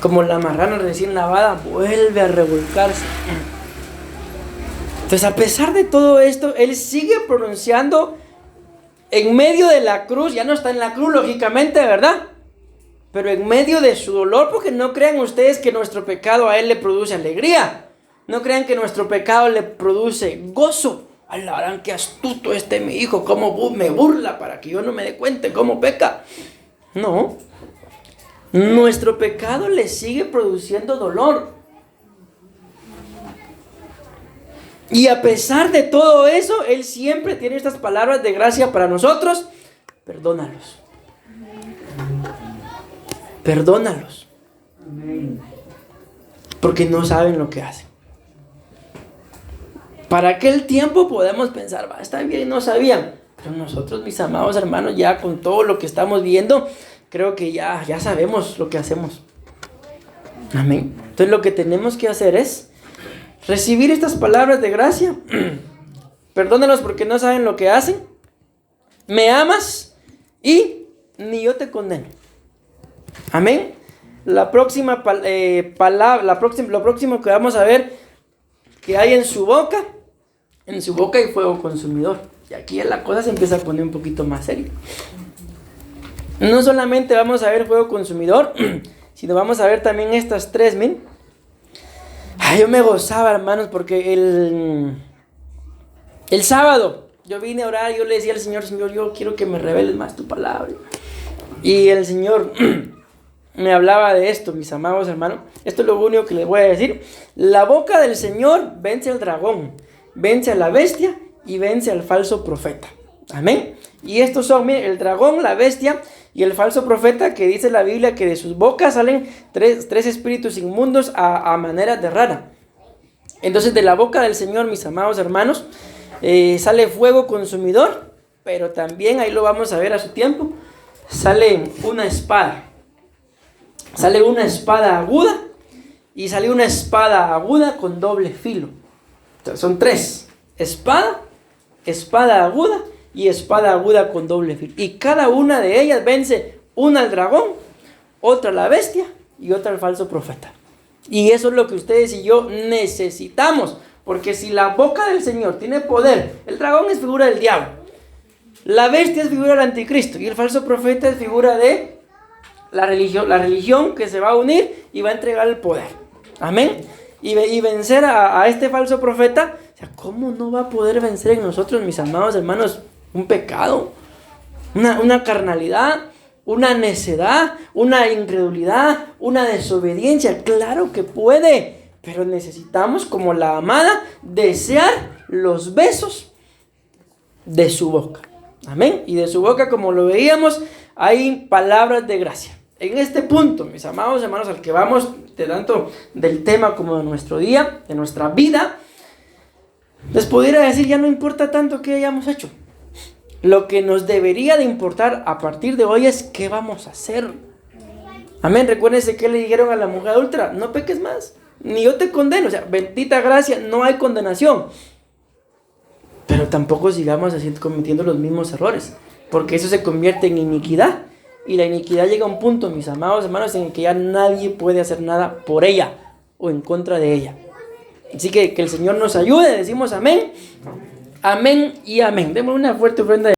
Como la marrana recién lavada vuelve a revolcarse. Entonces, a pesar de todo esto, Él sigue pronunciando en medio de la cruz. Ya no está en la cruz, lógicamente, ¿verdad? Pero en medio de su dolor, porque no crean ustedes que nuestro pecado a Él le produce alegría. No crean que nuestro pecado le produce gozo. Alabarán, qué astuto mi hijo, cómo me burla para que yo no me dé cuenta cómo peca. No. Nuestro pecado le sigue produciendo dolor. Y a pesar de todo eso, Él siempre tiene estas palabras de gracia para nosotros. Perdónalos. Perdónalos. Porque no saben lo que hacen. Para aquel tiempo podemos pensar, está bien, no sabían. Pero nosotros, mis amados hermanos, ya con todo lo que estamos viendo, creo que ya sabemos lo que hacemos. Amén. Entonces lo que tenemos que hacer es recibir estas palabras de gracia. Perdónalos porque no saben lo que hacen. Me amas y ni yo te condeno. Amén. La próxima lo próximo que vamos a ver que hay en su boca hay fuego consumidor. Y aquí la cosa se empieza a poner un poquito más seria. No solamente vamos a ver fuego consumidor, sino vamos a ver también estas tres, ¿men? Yo me gozaba, hermanos, porque el sábado yo vine a orar, yo le decía al Señor, yo quiero que me reveles más tu palabra. Y el Señor me hablaba de esto, mis amados hermanos. Esto es lo único que les voy a decir. La boca del Señor vence al dragón, vence a la bestia y vence al falso profeta. Amén. Y estos son, miren, el dragón, la bestia y el falso profeta, que dice la Biblia que de sus bocas salen tres espíritus inmundos a manera de rana. Entonces de la boca del Señor, mis amados hermanos, sale fuego consumidor, pero también, ahí lo vamos a ver a su tiempo, sale una espada. Sale una espada aguda y sale una espada aguda con doble filo. Entonces, son tres: espada, espada aguda y espada aguda con doble filo. Y cada una de ellas vence, una al dragón, otra a la bestia y otra al falso profeta. Y eso es lo que ustedes y yo necesitamos. Porque si la boca del Señor tiene poder, el dragón es figura del diablo, la bestia es figura del anticristo y el falso profeta es figura de la religión que se va a unir y va a entregar el poder. Amén. Y vencer a este falso profeta. O sea, ¿cómo no va a poder vencer en nosotros, mis amados hermanos, un pecado? Una carnalidad, una necedad, una incredulidad, una desobediencia. Claro que puede, pero necesitamos, como la amada, desear los besos de su boca. Amén. Y de su boca, como lo veíamos, hay palabras de gracia. En este punto, mis amados hermanos, al que vamos, de tanto del tema como de nuestro día, de nuestra vida, les pudiera decir, ya no importa tanto qué hayamos hecho. Lo que nos debería de importar a partir de hoy es qué vamos a hacer. Amén. Recuérdense que le dijeron a la mujer adúltera: no peques más, ni yo te condeno. O sea, bendita gracia, no hay condenación. Pero tampoco sigamos cometiendo los mismos errores, porque eso se convierte en iniquidad. Y la iniquidad llega a un punto, mis amados hermanos, en el que ya nadie puede hacer nada por ella o en contra de ella. Así que el Señor nos ayude. Decimos amén, amén y amén. Demos una fuerte ofrenda.